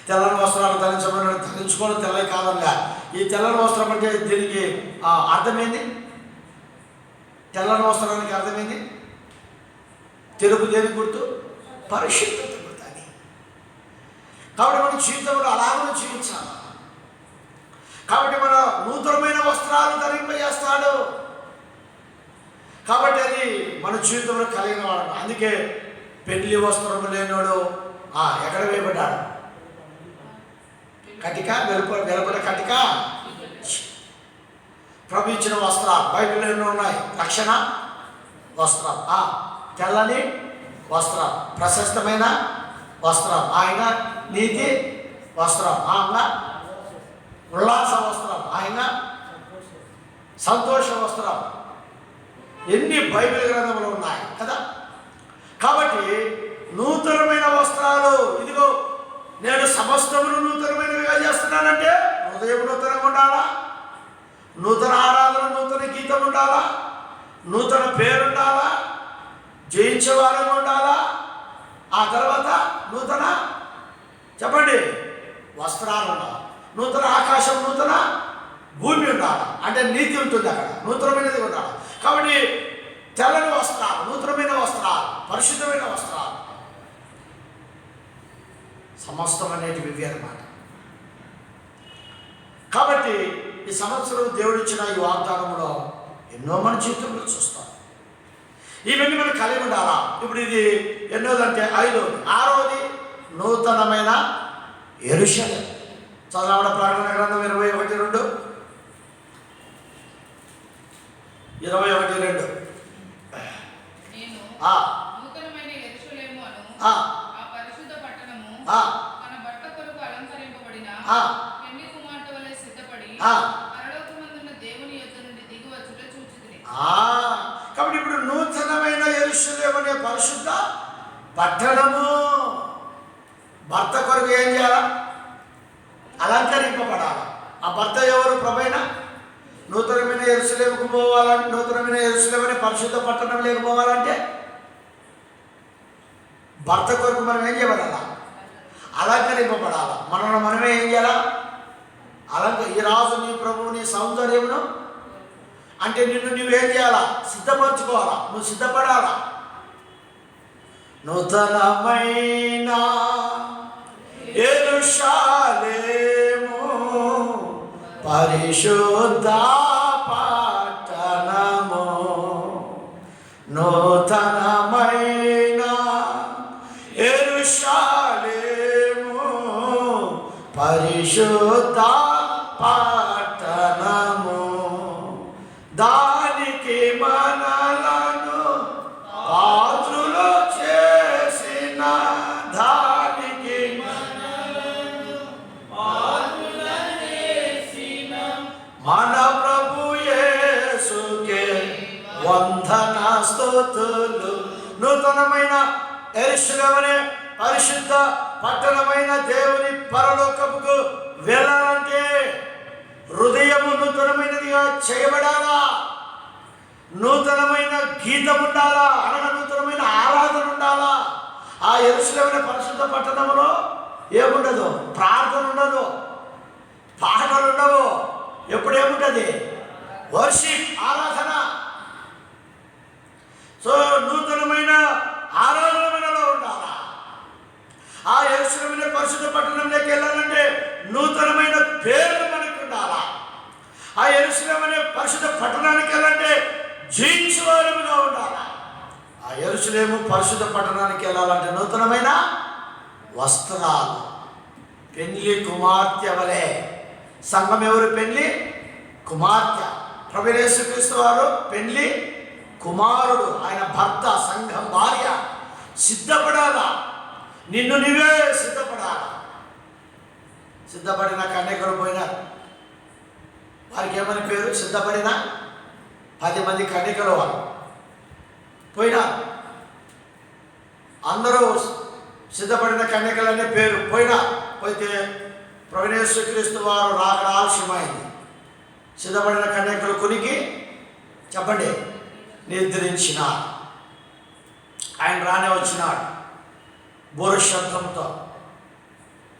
తెల్లని వస్త్రాలు ధరించుకోవడం తెల్లవి కాదనిలే. ఈ తెల్లని వస్త్రం అంటే దీనికి అర్థమైంది. తెల్లని వస్త్రానికి అర్థమైంది. తెలుగు దేనికి గుర్తు? పరిశుద్ధత గుర్తని. కాబట్టి మన జీవితంలో అలాగనే జీవించాలి. కాబట్టి మన నూతనమైన వస్త్రాలు ధరింపజేస్తాడు. కాబట్టి అది మన జీవితంలో కలిగిన వాడు. అందుకే పెళ్లి వస్త్రము లేనివాడు ఎక్కడ వేయబడ్డాడు? కటిక, వెలుపల కటిక. ప్రభు ఇచ్చిన వస్త్రాలు బైబిల్లో ఎన్నో ఉన్నాయి. రక్షణ వస్త్రం, తెల్లని వస్త్రం, ప్రశస్తమైన వస్త్రం, ఆయన నీతి వస్త్రం, ఆయన ఉల్లాస వస్త్రం, ఆయన సంతోష వస్త్రం. ఎన్ని బైబిల్ గ్రంథములు ఉన్నాయి కదా. కాబట్టి నూతనమైన వస్త్రాలు, ఇదిగో నేను సమస్తమును నూతనమైనవిగా చేస్తున్నానంటే హృదయం నూతనంగా ఉండాలా, నూతన ఆరాధన, నూతన గీతం ఉండాలా, నూతన పేరు ఉండాలా, జయించేవారంగా ఉండాలా, ఆ తర్వాత నూతన చెప్పండి వస్త్రాలు ఉండాలి, నూతన ఆకాశం, నూతన భూమి ఉండాలి. అంటే నీతి ఉంటుంది అక్కడ, నూతనమైనది ఉండాలి. కాబట్టి తెల్లని వస్త్రాలు, నూతనమైన వస్త్రాలు, పరిశుద్ధమైన వస్త్రాలు, సమస్తం అనేటివి ఇవి అన్నమాట. కాబట్టి ఈ సంవత్సరం దేవుడిచ్చిన ఈ వాగ్దానంలో ఎన్నో మన జీవితంలో చూస్తాం. ఇవన్నీ మనం కలిగి ఉండాలా. ఇప్పుడు ఇది ఎన్నోదంటే 5వది. 6వది నూతనమైన యెరూషలేము. చదవడ ప్రకటన గ్రంథం 21:2. 21:2. నూతనమైన యెరూషలేము అను ఆ పరిశుద్ధ పట్టణము తన భర్త కొరకు అలంకరింపబడిన పెళ్లి కుమార్తె వలె సిద్ధపడి పరలోకమందున్న దేవుని యొద్ద నుండి దిగి వచ్చుట చూచితిని. కాబట్టి ఇప్పుడు నూతనమైన యెరూషలేము అనే పరిశుద్ధ పట్టణము భర్త కొరకు ఏం చేయాలా? అలంకరింపబడాలి. ఆ భర్త ఎవరు? ప్రభువైన నూతనమైన యెరూషలేముకు పోవాలంటే, నూతనమైన యెరూషలేము అనే పరిశుద్ధ పట్టణం లేకపోవాలంటే భర్త కొరకు మనం ఏం చేయబడాలా? అలంకరింపబడాలా. మనమే ఏం చేయాలా? ఈ రాజు నీ ప్రభువు నీ సౌందర్యమును అంటే నిన్ను నువ్వేం చేయాలా? సిద్ధపరచుకోవాలా, నువ్వు సిద్ధపడాలా. నూతనమైన యెరూషలేము పరిశుద్ధ పట్టణము, నూతనమైన యెరూషలేము పరిశుద్ధ పట్టణము, దానికి మనలను పాత్రులు చేసిన, దానికి మన ప్రభు యేసుకే వందన స్తుతులు. నూతనమైన యెరూషలేము అనే పరిశుద్ధ పట్టణమైన దేవుని పరలోకముకు వెళ్ళాలంటే హృదయము నూతనమైనదిగా చేయబడాలా, నూతనమైన గీతం ఉండాలా, అనగా నూతనమైన ఆరాధన ఉండాలా. ఆ యెరూషలేము అనే పరిశుద్ధ పట్టణంలో ఏముండదు? ప్రార్థన ఉండదు, పాటలు ఉండవు. ఎప్పుడేముంటుంది? వర్షిప్, ఆరాధన. సో నూతనమైన ఆరాధన మనలో ఉండాలా. ఆ యెరూషలేము అనే పరిశుద్ధ పట్టణంలోకి వెళ్ళాలంటే నూతనమైన పేర్లు మనకు ఉండాలా. ఆ యెరూషలేము అనే పరిశుద్ధ పట్టణానికి వెళ్ళాలంటే జీవించేవారుగా ఉండాలా. ఆ యెరూషలేము పరిశుద్ధ పట్టణానికి వెళ్ళాలంటే నూతనమైన వస్త్రాలు, పెళ్లి కుమార్తె వలె. సంఘం ఎవరు? పెళ్లి కుమార్తె. ప్రభువైన యేసుక్రీస్తు వారు పెళ్లి కుమారుడు, ఆయన భర్త, సంఘం భార్య. సిద్ధపడాలా, నిన్ను నువ్వే సిద్ధపడాలా. సిద్ధపడిన కన్యకలు పోయినారు. వారికి ఏమని పేరు? సిద్ధపడిన 10 మంది కన్యకలు వారు పోయినారు. అందరూ సిద్ధపడిన కన్యకలనే పేరు పోయితే ప్రభువైన యేసుక్రీస్తు వారు రాకడ ఆలస్యమైంది. సిద్ధపడిన కన్యకలు కొనికి చెప్పండి నిద్రించినాడు. ఆయన రానే వచ్చినాడు బోరు శబ్దంతో.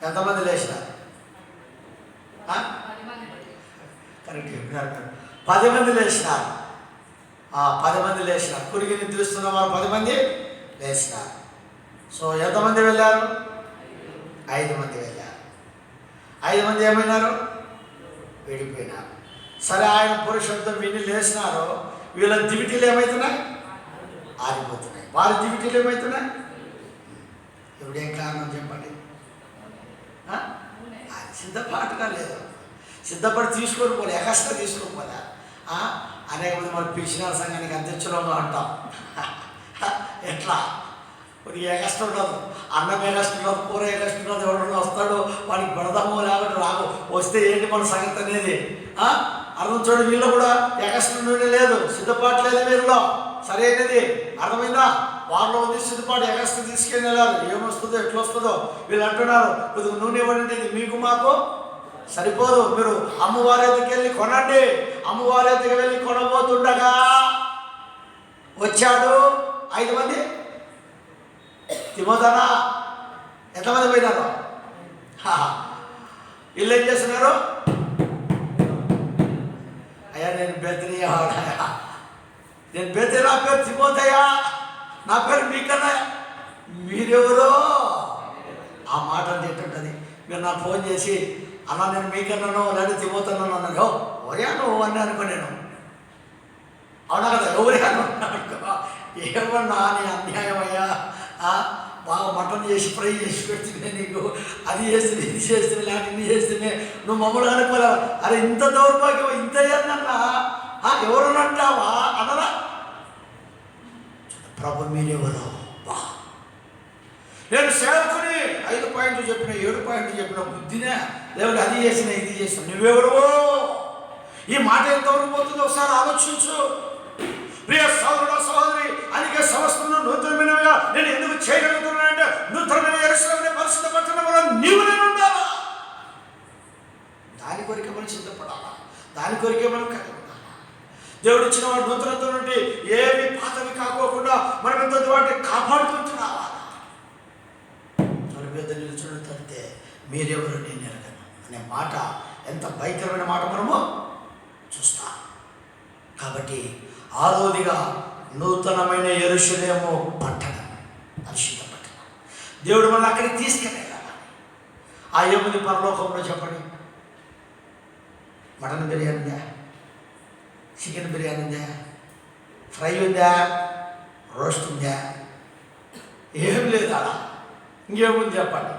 ఎంతమంది లేచినారు? కరెక్ట్ చెప్పినారు. 10 మంది లేచినారు. 10 మంది లేచినారు. కురికి నిద్రిస్తున్న వారు 10 మంది లేచినారు. సో ఎంతమంది వెళ్ళారు? 5 మంది వెళ్ళారు. 5 మంది ఏమైనారు? విడిపోయినారు. సరే, ఆయన పురుషులతో విని లేచినారు. వీళ్ళ దివిటీలు ఏమవుతున్నాయి? ఆరిపోతున్నాయి. వారి దివిటీలు ఏమవుతున్నాయి? ఇప్పుడేం కారణం చెప్పండి? సిద్ధపాటుగా లేదు. సిద్ధపడి తీసుకొని పోలే, ఎగస్ట్రా తీసుకోకపోలే. అనేక మంది మనం పిలిచిన సంఘానికి అధ్యక్షులుగా ఉంటాం. ఎట్లా మరి ఎగస్ట్ ఉండదు, అన్నం ఎగస్ట్ ఉండదు, కూర ఎగస్ట్ ఉండదు. ఎవడన్నా వస్తాడు వాడికి పెడదామో లేకపోతే రాము, వస్తే ఏంటి మన సంగతి అనేది అర్థం. చూడండి, వీళ్ళు కూడా ఎగస్ట్ నుండి లేదు, సిద్ధపాటు లేదు వీళ్ళలో. సరైనది అర్థమైందా? వాళ్ళలో ఉంది సిద్ధపాటు. ఎగస్ట్ తీసుకెళ్ళి వెళ్ళాలి. ఏమొస్తుందో ఎట్లా వస్తుందో వీళ్ళు అంటున్నారు. కొద్దిగా నూనె ఇవ్వండి, మీకు మాకు సరిపోదు. మీరు అమ్మవారి దగ్గరికి వెళ్ళి కొనండి. అమ్మవారి దగ్గరికి వెళ్ళి కొనబోతుండగా వచ్చాడు 5 మంది. తిమోథనా ఎంతమంది పోయినారు? వీళ్ళు ఏం చేస్తున్నారు? అయ్యా నేను బెతనీయ, నేను బెతనీ, నా పేరు తిమోథయ్యా, నా పేరు మీకన్నా, మీరెవరో? ఆ మాట అంటే ఎట్టుంటుంది? మీరు నాకు ఫోన్ చేసి అన్నా నేను మీకన్నాను లేదా తిమోథన్నాను అన్నాను, ఎవరే నువ్వు అని అనుకో. నేను అవునా కదా, ఎవరే అనుకో. ఏమన్నా నీ అన్యాయం అయ్యా, బాగా మటన్ చేసి ఫ్రై చేసి పెడుతుండే నీకు, అది చేస్తుంది ఇది చేస్తుంది లేకపోతే ఇన్ని చేస్తుండే, నువ్వు మమ్మల్ని అనుకోలేవు. అరే ఇంత దౌర్భాగ్యం, ఇంత ఏందన్నా, ఎవరునంటావా అనరా? ప్రభు మీరెవరు? నేను సేవకుని 5 పాయింట్లు చెప్పిన 7 పాయింట్లు చెప్పిన బుద్ధినే దేవుడు అది చేసిన ఇది చేసిన, నువ్వెవరు? ఈ మాట ఎంతవరకు పోతుందో ఒకసారి ఆలోచించు. ప్రియ సోదరుడు సహోదరి, అందుకే సమస్తను నూతనమైనవిగా నేను ఎందుకు చేయగలుగుతున్నానంటే నూతనమైన యెరూషలేమునే పరిశుద్ధ పట్టణంలో నీవు నేను ఉండాలా. దాని కొరికే మనం సిద్ధపడాలా, దాని కొరికే మనం కలిగి ఉండాలా. దేవుడు ఇచ్చిన వాడు నూతనతో నుండి ఏమి పాతవి కాకోకుండా మనం ఎంత వాటిని కాపాడుకుంటూ రావాలా. పెద్ద నిలుచున్న తడితే మీరెవరు నేను ఎరగను అనే మాట ఎంత భయంకరమైన మాట మనము చూస్తాం. కాబట్టి ఆరోదిగా నూతనమైన యెరూషలేము పట్టణం, పరిశుద్ధ పట్టణం. దేవుడు మనల్ని అక్కడికి తీసుకెళ్ళాలి. ఆ ఏముంది పరలోకంలో చెప్పండి? మటన్ బిర్యానీ ఉందా, చికెన్ బిర్యానీ ఉందా, ఫ్రై ఉందా, రోస్ట్ ఉందా? ఏం లేదు. అలా ఇంకేముంది చెప్పండి?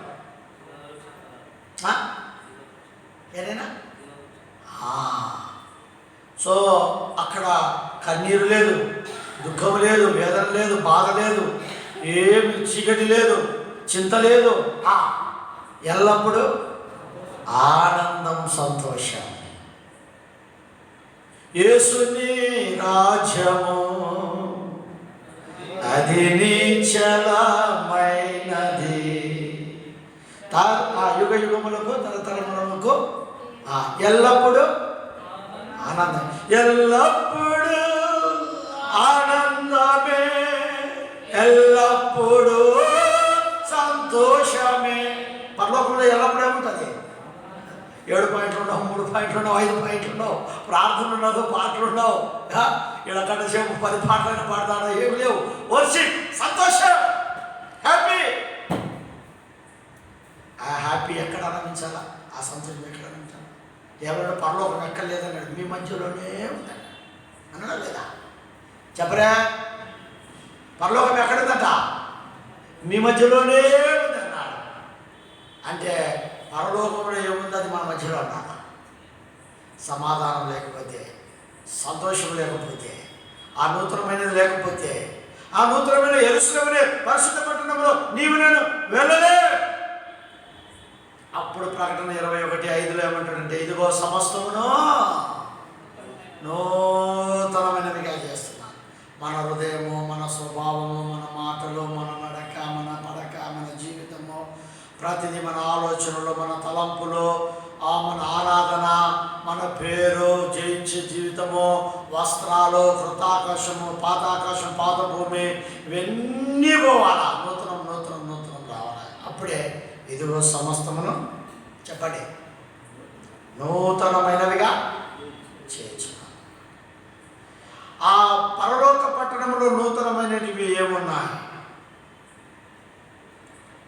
ఏదైనా సో అక్కడ కన్నీరు లేదు, దుఃఖం లేదు, వేదన లేదు, బాధ లేదు, ఏమి చీకటి లేదు, చింత లేదు. ఎల్లప్పుడూ ఆనందం, సంతోషం. యేసుని రాజ్యము అది నిశ్చలమైనది, యుగ యుగములకు తరతరములకు ఎల్లప్పుడూ ఆనందం, ఎల్లప్పుడూ ఆనందమే, ఎల్లప్పుడూ సంతోషమే. పరలోకంలో ఎల్లప్పుడూ ఏముంటుంది? 7 పాయింట్లు ఉండవు, 3 పాయింట్లు ఉండవు, 5 పాయింట్లు ఉండవు, ప్రార్థన ఉండదు, పాటలు ఉండవు. ఇలా గంటసేపు 10 పాటలైనా పాడతాను, ఏమి లేవు. వర్షిప్, సంతోషం, హ్యాపీ. ఆ హ్యాపీ ఎక్కడ ఆనందించాలా? ఆ సంతోషం ఎక్కడ ఆనందించాలా? ఎవరైనా పరలోకం ఎక్కర్లేదన్నాడు, మీ మధ్యలోనే ఉందండి అన్నాడా లేదా? చెప్పరా? పరలోకం ఎక్కడుందట? మీ మధ్యలోనే ఉందన్నాడు. అంటే పరలోకంలో ఏముంది? అది మన మధ్యలో అన్నాడు. సమాధానం లేకపోతే, సంతోషం లేకపోతే, ఆ నూతనమైనది లేకపోతే, ఆ నూతనమైన యెరూషలేమునే పరిశుద్ధ పట్టణంలో నీవు నేను వెళ్ళలే. అప్పుడు ప్రకటన 21:5 ఏమంటాడంటే, ఇదిగో సమస్తమును నూతనమైనవిగా చేస్తున్నాను. మన హృదయము, మన స్వభావము, మన మాటలు, మన నడక, మన పడక, మన జీవితము, ప్రతిదీ, మన ఆలోచనలు, మన తలంపులు, మన ఆరాధన, మన పేరు, జయించే జీవితము, వస్త్రాలు, కృతాకాశము, పాతాకాశం, పాత భూమి, ఇవన్నీ పోవాలా. నూతనం నూతనం నూతనం రావాలి. అప్పుడే ఇదిగో సమస్తమును చెప్పండి నూతనమైనవిగా చేయొచ్చు. ఆ పరలోక పట్టణంలో నూతనమైనవి ఏమున్నాయి?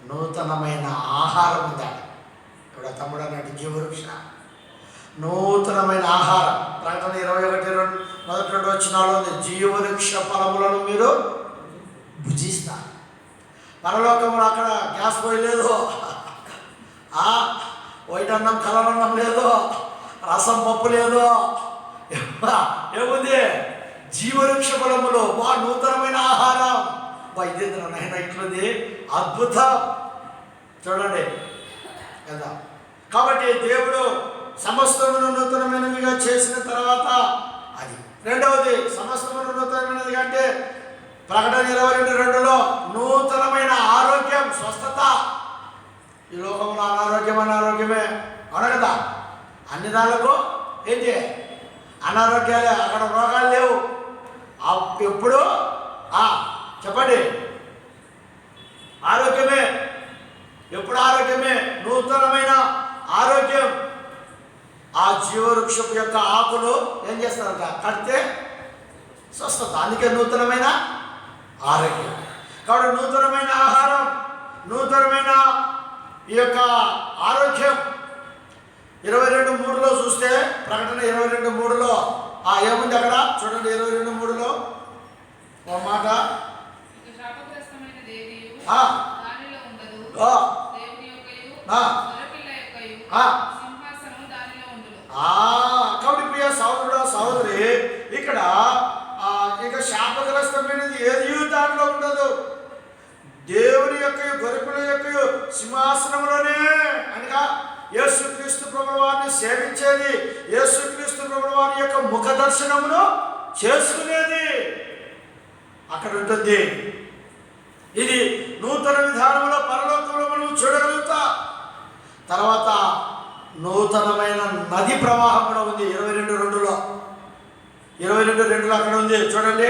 నూతనమైన ఆహారం ఉందాడు. ఇప్పుడు తమ్ముడు అన్నట్టు జీవవృక్ష నూతనమైన ఆహారం. ప్రకటన 21:2 వచనాల్లో ఉంది, జీవవృక్ష ఫలములను మీరు భుజిస్తారు. పరలోకంలో అక్కడ గ్యాస్ పొయ్యి లేదు, వైట్ అన్నం కలర్ అన్నం లేదు, రసం పప్పు లేదు, ఏముంది? జీవవృక్ష ఫలములు, నూతనమైన ఆహారం. ఇదేంద్ర నాయన ఇట్లుంది, అద్భుతం. చూడండి కదా. కాబట్టి దేవుడు సమస్తమును నూతనమైనవిగా చేసిన తర్వాత అది. రెండవది, సమస్తమును నూతనమైనది అంటే ప్రకటన 22:2లో నూతనమైన ఆరోగ్యం, స్వస్థత. ఈ లోకంలో అనారోగ్యం అనారోగ్యమే, అవును కదా. అన్ని దాళ్ళకు ఏంటి అనారోగ్యాలే, అక్కడ రోగాలు లేవు. ఎప్పుడు చెప్పండి, ఆరోగ్యమే. ఎప్పుడు ఆరోగ్యమే, నూతనమైన ఆరోగ్యం. ఆ జీవవృక్షం యొక్క ఆకులు ఏం చేస్తారంట, కడితే స్వస్థత. అందుకే నూతనమైన ఆరోగ్యం. కాబట్టి నూతనమైన ఆహారం, నూతనమైన ఈ యొక్క ఆరోగ్యం. 22:3 చూస్తే, ప్రకటన 22:3 ఏముంది అక్కడ చూడండి. 22:3 ఒక మాట, కాబట్టి ప్రియ సహోదరుడు సహోదరి, ఇక్కడ ఇక శాపగ్రస్తమైనది ఏది దాంట్లో ఉండదు. దేవుని యొక్క గొర్రెపిల్ల యొక్క సింహాసనంలోనే అనగా యేసుక్రీస్తు ప్రభువు వారిని సేవించేది, యేసుక్రీస్తు ప్రభువు వారి యొక్క ముఖ దర్శనమును చేసుకునేది అక్కడ ఉంటుంది. ఇది నూతన విధానంలో పరలోకంలో మనం చూడగలుగుతా. తర్వాత నూతనమైన నది ప్రవాహం కూడా ఉంది. 22:2 అక్కడ ఉంది చూడండి.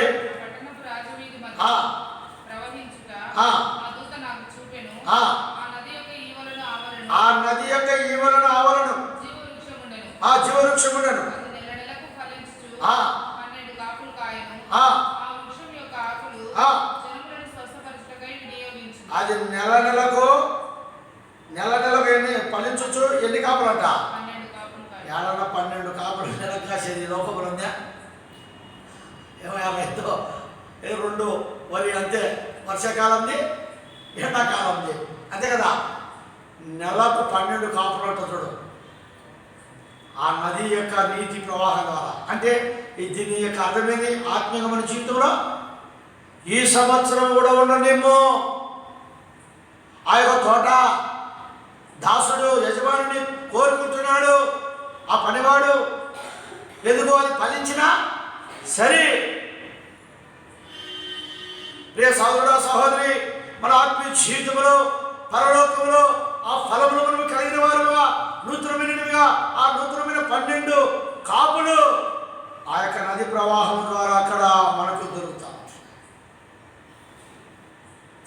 ఆ నది యొక్క ఈవలను ఆవరణం జీవవృక్షముండెను. అది నెల నెలకు ఎన్ని ఫలించవచ్చు? ఎన్ని కాపులంట? 12 కాపులు నెలకు కాసేది లోపల ఉందా? ఏమో 2 వరి అంతే. వర్షాకాలంది, ఎండాకాలంది అంతే కదా. నెలకు 12 కాపులు అంట చూడు. ఆ నది యొక్క నీటి ప్రవాహం ద్వారా. అంటే దీని యొక్క అర్థమైంది, ఆత్మీయమైన జీవితంలో ఈ సంవత్సరం కూడా ఉండనేమో. ఆ యొక్క తోట దాసుడు యజమానుని కోరుకుంటున్నాడు. ఆ పనివాడు ఎందుకో అది ఫలించినా సరే. ప్రియ సహోదరుడా సహోదరి, మన ఆత్మీయ జీవితంలో పరలోకంలో ఆ ఫలములు మనం కలిగిన వారుగా, నూతనమైనవిగా, ఆ నూతనమైన 12 కాపులు ఆ యొక్క నది ప్రవాహం ద్వారా అక్కడ మనకు దొరుకుతాం.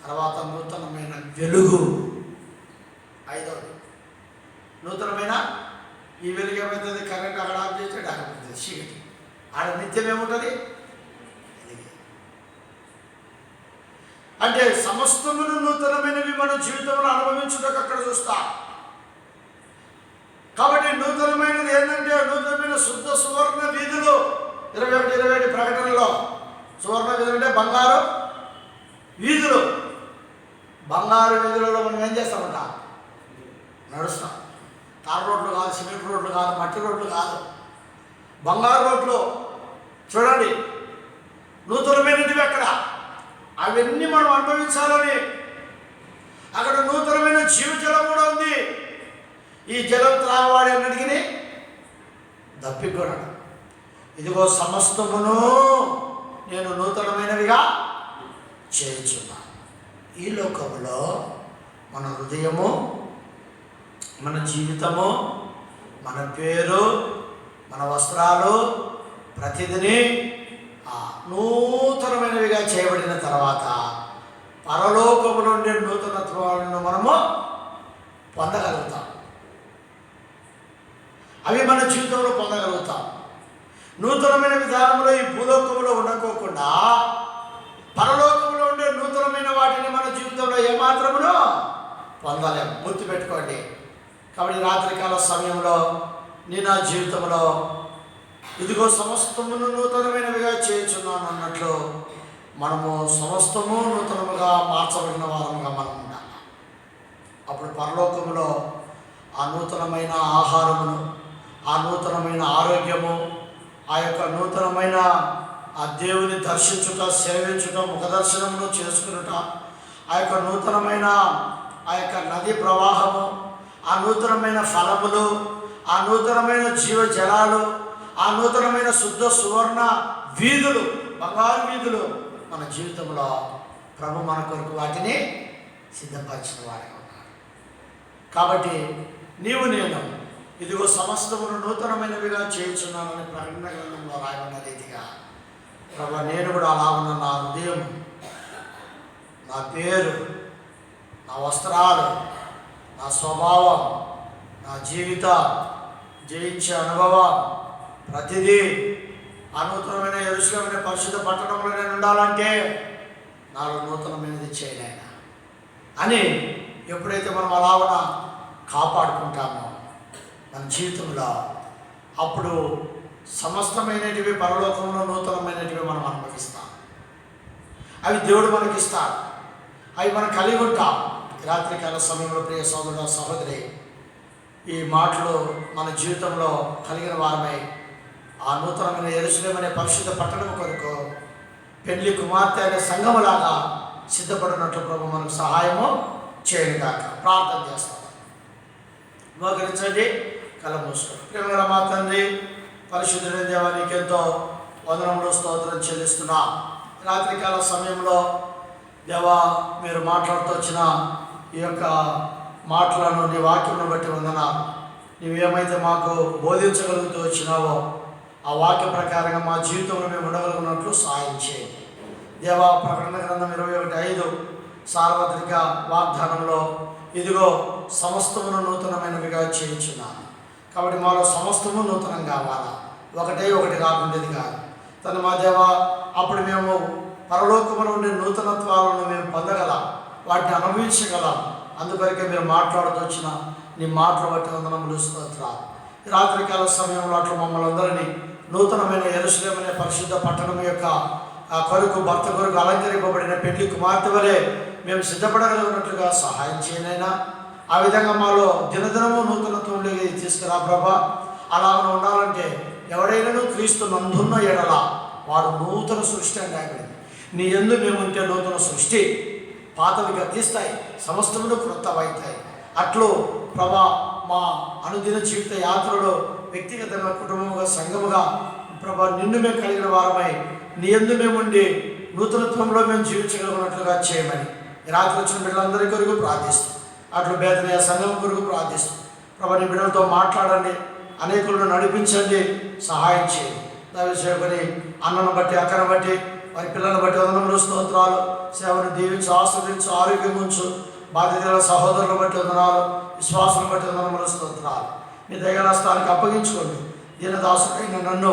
తర్వాత నూతనమైన వెలుగు, 5వది. నూతనమైన ఈ వెలుగు ఏమవుతుంది? కరెంట్ అక్కడ ఆఫ్ చేస్తే ఆగిపోతుంది, చీకటి. ఆడ నిత్యం ఏముంటుంది? అంటే సమస్తమును నూతనమైనవి మన జీవితంలో అనుభవించుటకు అక్కడ చూస్తాం. కాబట్టి నూతనమైనది ఏంటంటే, నూతనమైన శుద్ధ సువర్ణ వీధులు. 21 ప్రకటనలో సువర్ణ వీధులు అంటే బంగారు వీధులు. బంగారు వీధులలో మనం ఏం చేస్తామంట? నడుస్తాం. తార్ రోడ్లు కాదు, సిమెంట్ రోడ్లు కాదు, మట్టి రోడ్లు కాదు, బంగారు రోడ్లు. చూడండి, నూతనమైనటివి అక్కడ. అవన్నీ మనం అనుభవించాలని అక్కడ నూతనమైన జీవజలం కూడా ఉంది. ఈ జలం త్రాగవాడే అన్నటికి దప్పికొనడు. ఇదిగో సమస్తమును నేను నూతనమైనవిగా చేయుచున్నాను. ఈ లోకంలో మన హృదయము, మన జీవితము, మన పేరు, మన వస్త్రాలు ప్రతిదిని నూతనమైనవిగా చేయబడిన తర్వాత పరలోకము నుండి నూతనత్వాలను మనము పొందగలుగుతాం. అవి మన జీవితంలో పొందగలుగుతాం. నూతనమైన విధానంలో ఈ భూలోకంలో ఉండకోకుండా పరలోకంలో ఉండే నూతనమైన వాటిని మన జీవితంలో ఏమాత్రమునో పొందలేము. గుర్తుపెట్టుకోండి. కాబట్టి రాత్రికాల సమయంలో నీ నా జీవితంలో ఇదిగో సమస్తమును నూతనమైనవిగా చేయుచున్నాను అన్నట్లు మనము సమస్తము నూతనముగా మార్చబడిన వారముగా మనం ఉండాలి. అప్పుడు పరలోకములో ఆ నూతనమైన ఆహారమును, ఆ నూతనమైన ఆరోగ్యము, ఆ యొక్క నూతనమైన ఆ దేవుని దర్శించుట, సేవించుట, ముఖదర్శనమును చేసుకునుట, ఆ యొక్క నూతనమైన ఆ యొక్క నది ప్రవాహము, ఆ నూతనమైన ఫలములు, ఆ నూతనమైన జీవజలాలు, ఆ నూతనమైన శుద్ధ సువర్ణ వీధులు, బంగారు వీధులు మన జీవితంలో ప్రభు మన కొరకు వాటిని సిద్ధపరిచిన వాడిగా ఉన్నాడు. కాబట్టి నీవు నేను ఇదిగో సమస్తమును నూతనమైనవిగా చేయుచున్నానని ప్రకటన గ్రంథంలో రాయబడిన రీతిగా ప్రభా నేను కూడా అలా ఉన్న నా హృదయం, నా పేరు, నా వస్త్రాలు, నా స్వభావం, నా జీవితం, జయించే అనుభవం ప్రతిదీ నూతనమైన యెరూషలేము పరిశుద్ధ పట్టణంలో నేను ఉండాలంటే నాలో నూతనమైనది చేయలేనా అని ఎప్పుడైతే మనం అలాగ కాపాడుకుంటామో మన జీవితంలో, అప్పుడు సమస్తమైనటివి పరలోకంలో నూతనమైనటివి మనం అనుభవిస్తాం. అవి దేవుడు మనకిస్తాడు, అవి మనం కలిగి ఉంటాం. రాత్రికాల సమయంలో ప్రియ సోదరుడు సహోదరి, ఈ మాటలు మన జీవితంలో కలిగిన వారమై ఆ నూతనమైన యెరూషలేము అనే పరిశుద్ధ పట్టణం కొరకు పెళ్లి కుమార్తె అనే సంఘములాగా సిద్ధపడినట్లు ప్రభు మనకు సహాయము చేయనుగాక. ప్రార్థన చేస్తాం. మోకరించండి, కళ్ళ మూసుకోండి. ప్రేమగల మా తండ్రి, పరిశుద్ధుడైన దేవా, నీకెంతో వందనములు స్తోత్రం చెల్లిస్తున్నా. రాత్రికాల సమయంలో దేవా మీరు మాట్లాడుతూ వచ్చిన ఈ యొక్క మాటలను నీ వాక్యమును బట్టి వందనాలు. నీవేమైతే మాకు బోధించగలుగుతూ వచ్చినావో ఆ వాక్య ప్రకారంగా మా జీవితంలో మేము ఉండగలుగున్నట్లు సహాయం చేయండి దేవా. ప్రకటన గ్రంథం 21:5 సార్వత్రిక వాగ్దానంలో ఇదిగో సమస్తమును నూతనమైనవిగా చేయించున్నాను. కాబట్టి మాలో సమస్తము నూతనం కావాలా, ఒకటే ఒకటి కాకుండేది కాదు తను మా దేవా. అప్పుడు మేము పరలోకములో ఉండే నూతనత్వాలను మేము పొందగలం, వాటిని అనుభవించగలం. అందుకొరకే మీరు మాట్లాడుతూ వచ్చిన నీ మాటలు బట్టి వందనములు స్తోత్రాలు. రాత్రికాల సమయంలో అట్లా మమ్మల్ని అందరినీ నూతనమైన యెరూషలేము అనే పరిశుద్ధ పట్టణం యొక్క కొరకు భర్త కొరకు అలంకరింపబడిన పెళ్లి కుమార్తె వలె మేము సిద్ధపడగలిగినట్లుగా సహాయం చేయనైనా. ఆ విధంగా మాలో దినదినము నూతనత్వంలోకి తీసుకురా ప్రభా. అలాగ ఉండాలంటే ఎవడైనా క్రీస్తు నందున్న ఎడల వాడు నూతన సృష్టి అని రాయబడింది. నీ యందు మేముంటే నూతన సృష్టి, పాతవి గతిస్తాయి, సమస్తములు క్రొత్తవైతాయి. అట్లు ప్రభా మా అనుదిన జీవిత యాత్రలో వ్యక్తిగతంగా, కుటుంబముగా, సంఘముగా ప్రభా నిన్ను మేము కలిగిన వారమై నీ యందు మేముండి నూతనత్వంలో మేము జీవించగలిగినట్లుగా చేయమని రాత్రి వచ్చిన బిడ్డలందరి కొరకు ప్రార్థిస్తాం. అట్లు బేతనీయ సంఘం కొరకు ప్రార్థిస్తాం. ప్రభా నీ బిడ్డలతో మాట్లాడండి, అనేకులను నడిపించండి, సహాయం చేయండి. దయచేసి అన్నను బట్టి, అక్కను బట్టి, వారి పిల్లలను బట్టి వందనములు స్తోత్రాలు. సేవను దీవించు, ఆశీర్వదించు, ఆరోగ్యం ఉంచు. బాధితుల సహోదరులను బట్టి వందనాలు, విశ్వాసాలను బట్టి వందనములు స్తోత్రాలు. మీ దయగల స్థానానికి అప్పగించుకోండి. దీనదాసుడైన నన్ను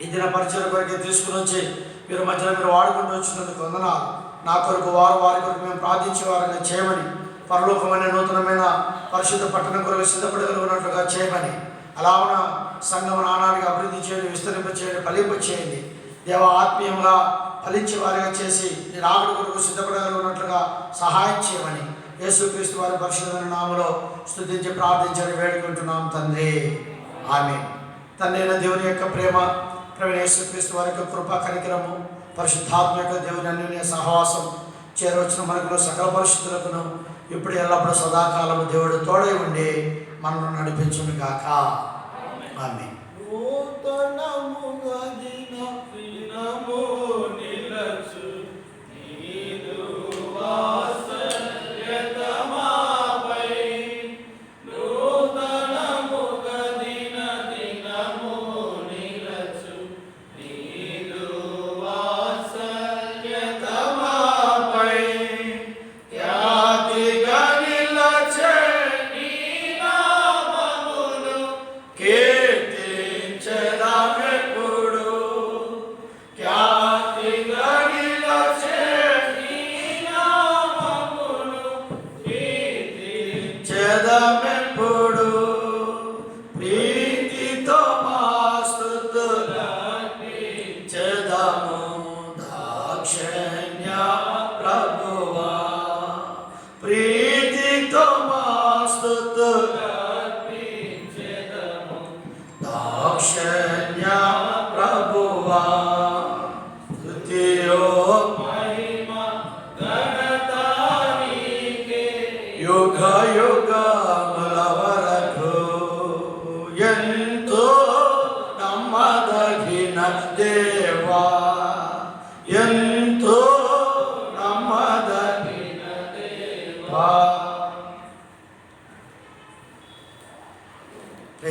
ఈ దిన పరిచయం కొరకే తీసుకుని వచ్చి మీరు మధ్యలో మీరు వాడుకుంటూ వచ్చినందుకు వందనాలు. నా కొరకు వారి కొరకు మేము ప్రార్థించే వారిగా చేయమని, పరలోకమైన నూతనమైన పరిశుద్ధ పట్టణం కొరకు సిద్ధపడగలిగినట్లుగా చేయమని, అలాగ సంఘం నానాడిగా అభివృద్ధి చేయండి, విస్తరింప చేయండి, ఫలింప చేయండి. దేవ ఆత్మీయంగా ఫలించే వారిగా చేసి నీ రాకడ కొరకు సిద్ధపడగలిగినట్లుగా సహాయం చేయమని యేసుక్రీస్తు వారి పరిశుద్ధమైన నామములో స్తుతించి ప్రార్థించని వేడుకుంటున్నాం తండ్రి, ఆమేన్. తండ్రి అయిన దేవుని యొక్క ప్రేమ, ప్రవీణ యేసుక్రీస్తు వారి యొక్క కృపా కనికరము, పరిశుద్ధాత్మ యొక్క దేవుని అన్యోన్య సహవాసం చేరవచ్చిన మనకులో సకల పరిశుద్ధులకును ఇప్పుడు ఎల్లప్పుడూ సదాకాలము దేవుడు తోడై ఉండి మనల్ని నడిపించును గాక. ఆమేన్.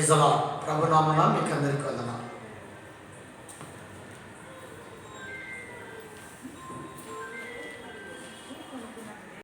Praise the lord. ప్రభునామమున మీకు అందరికీ వందనాలు.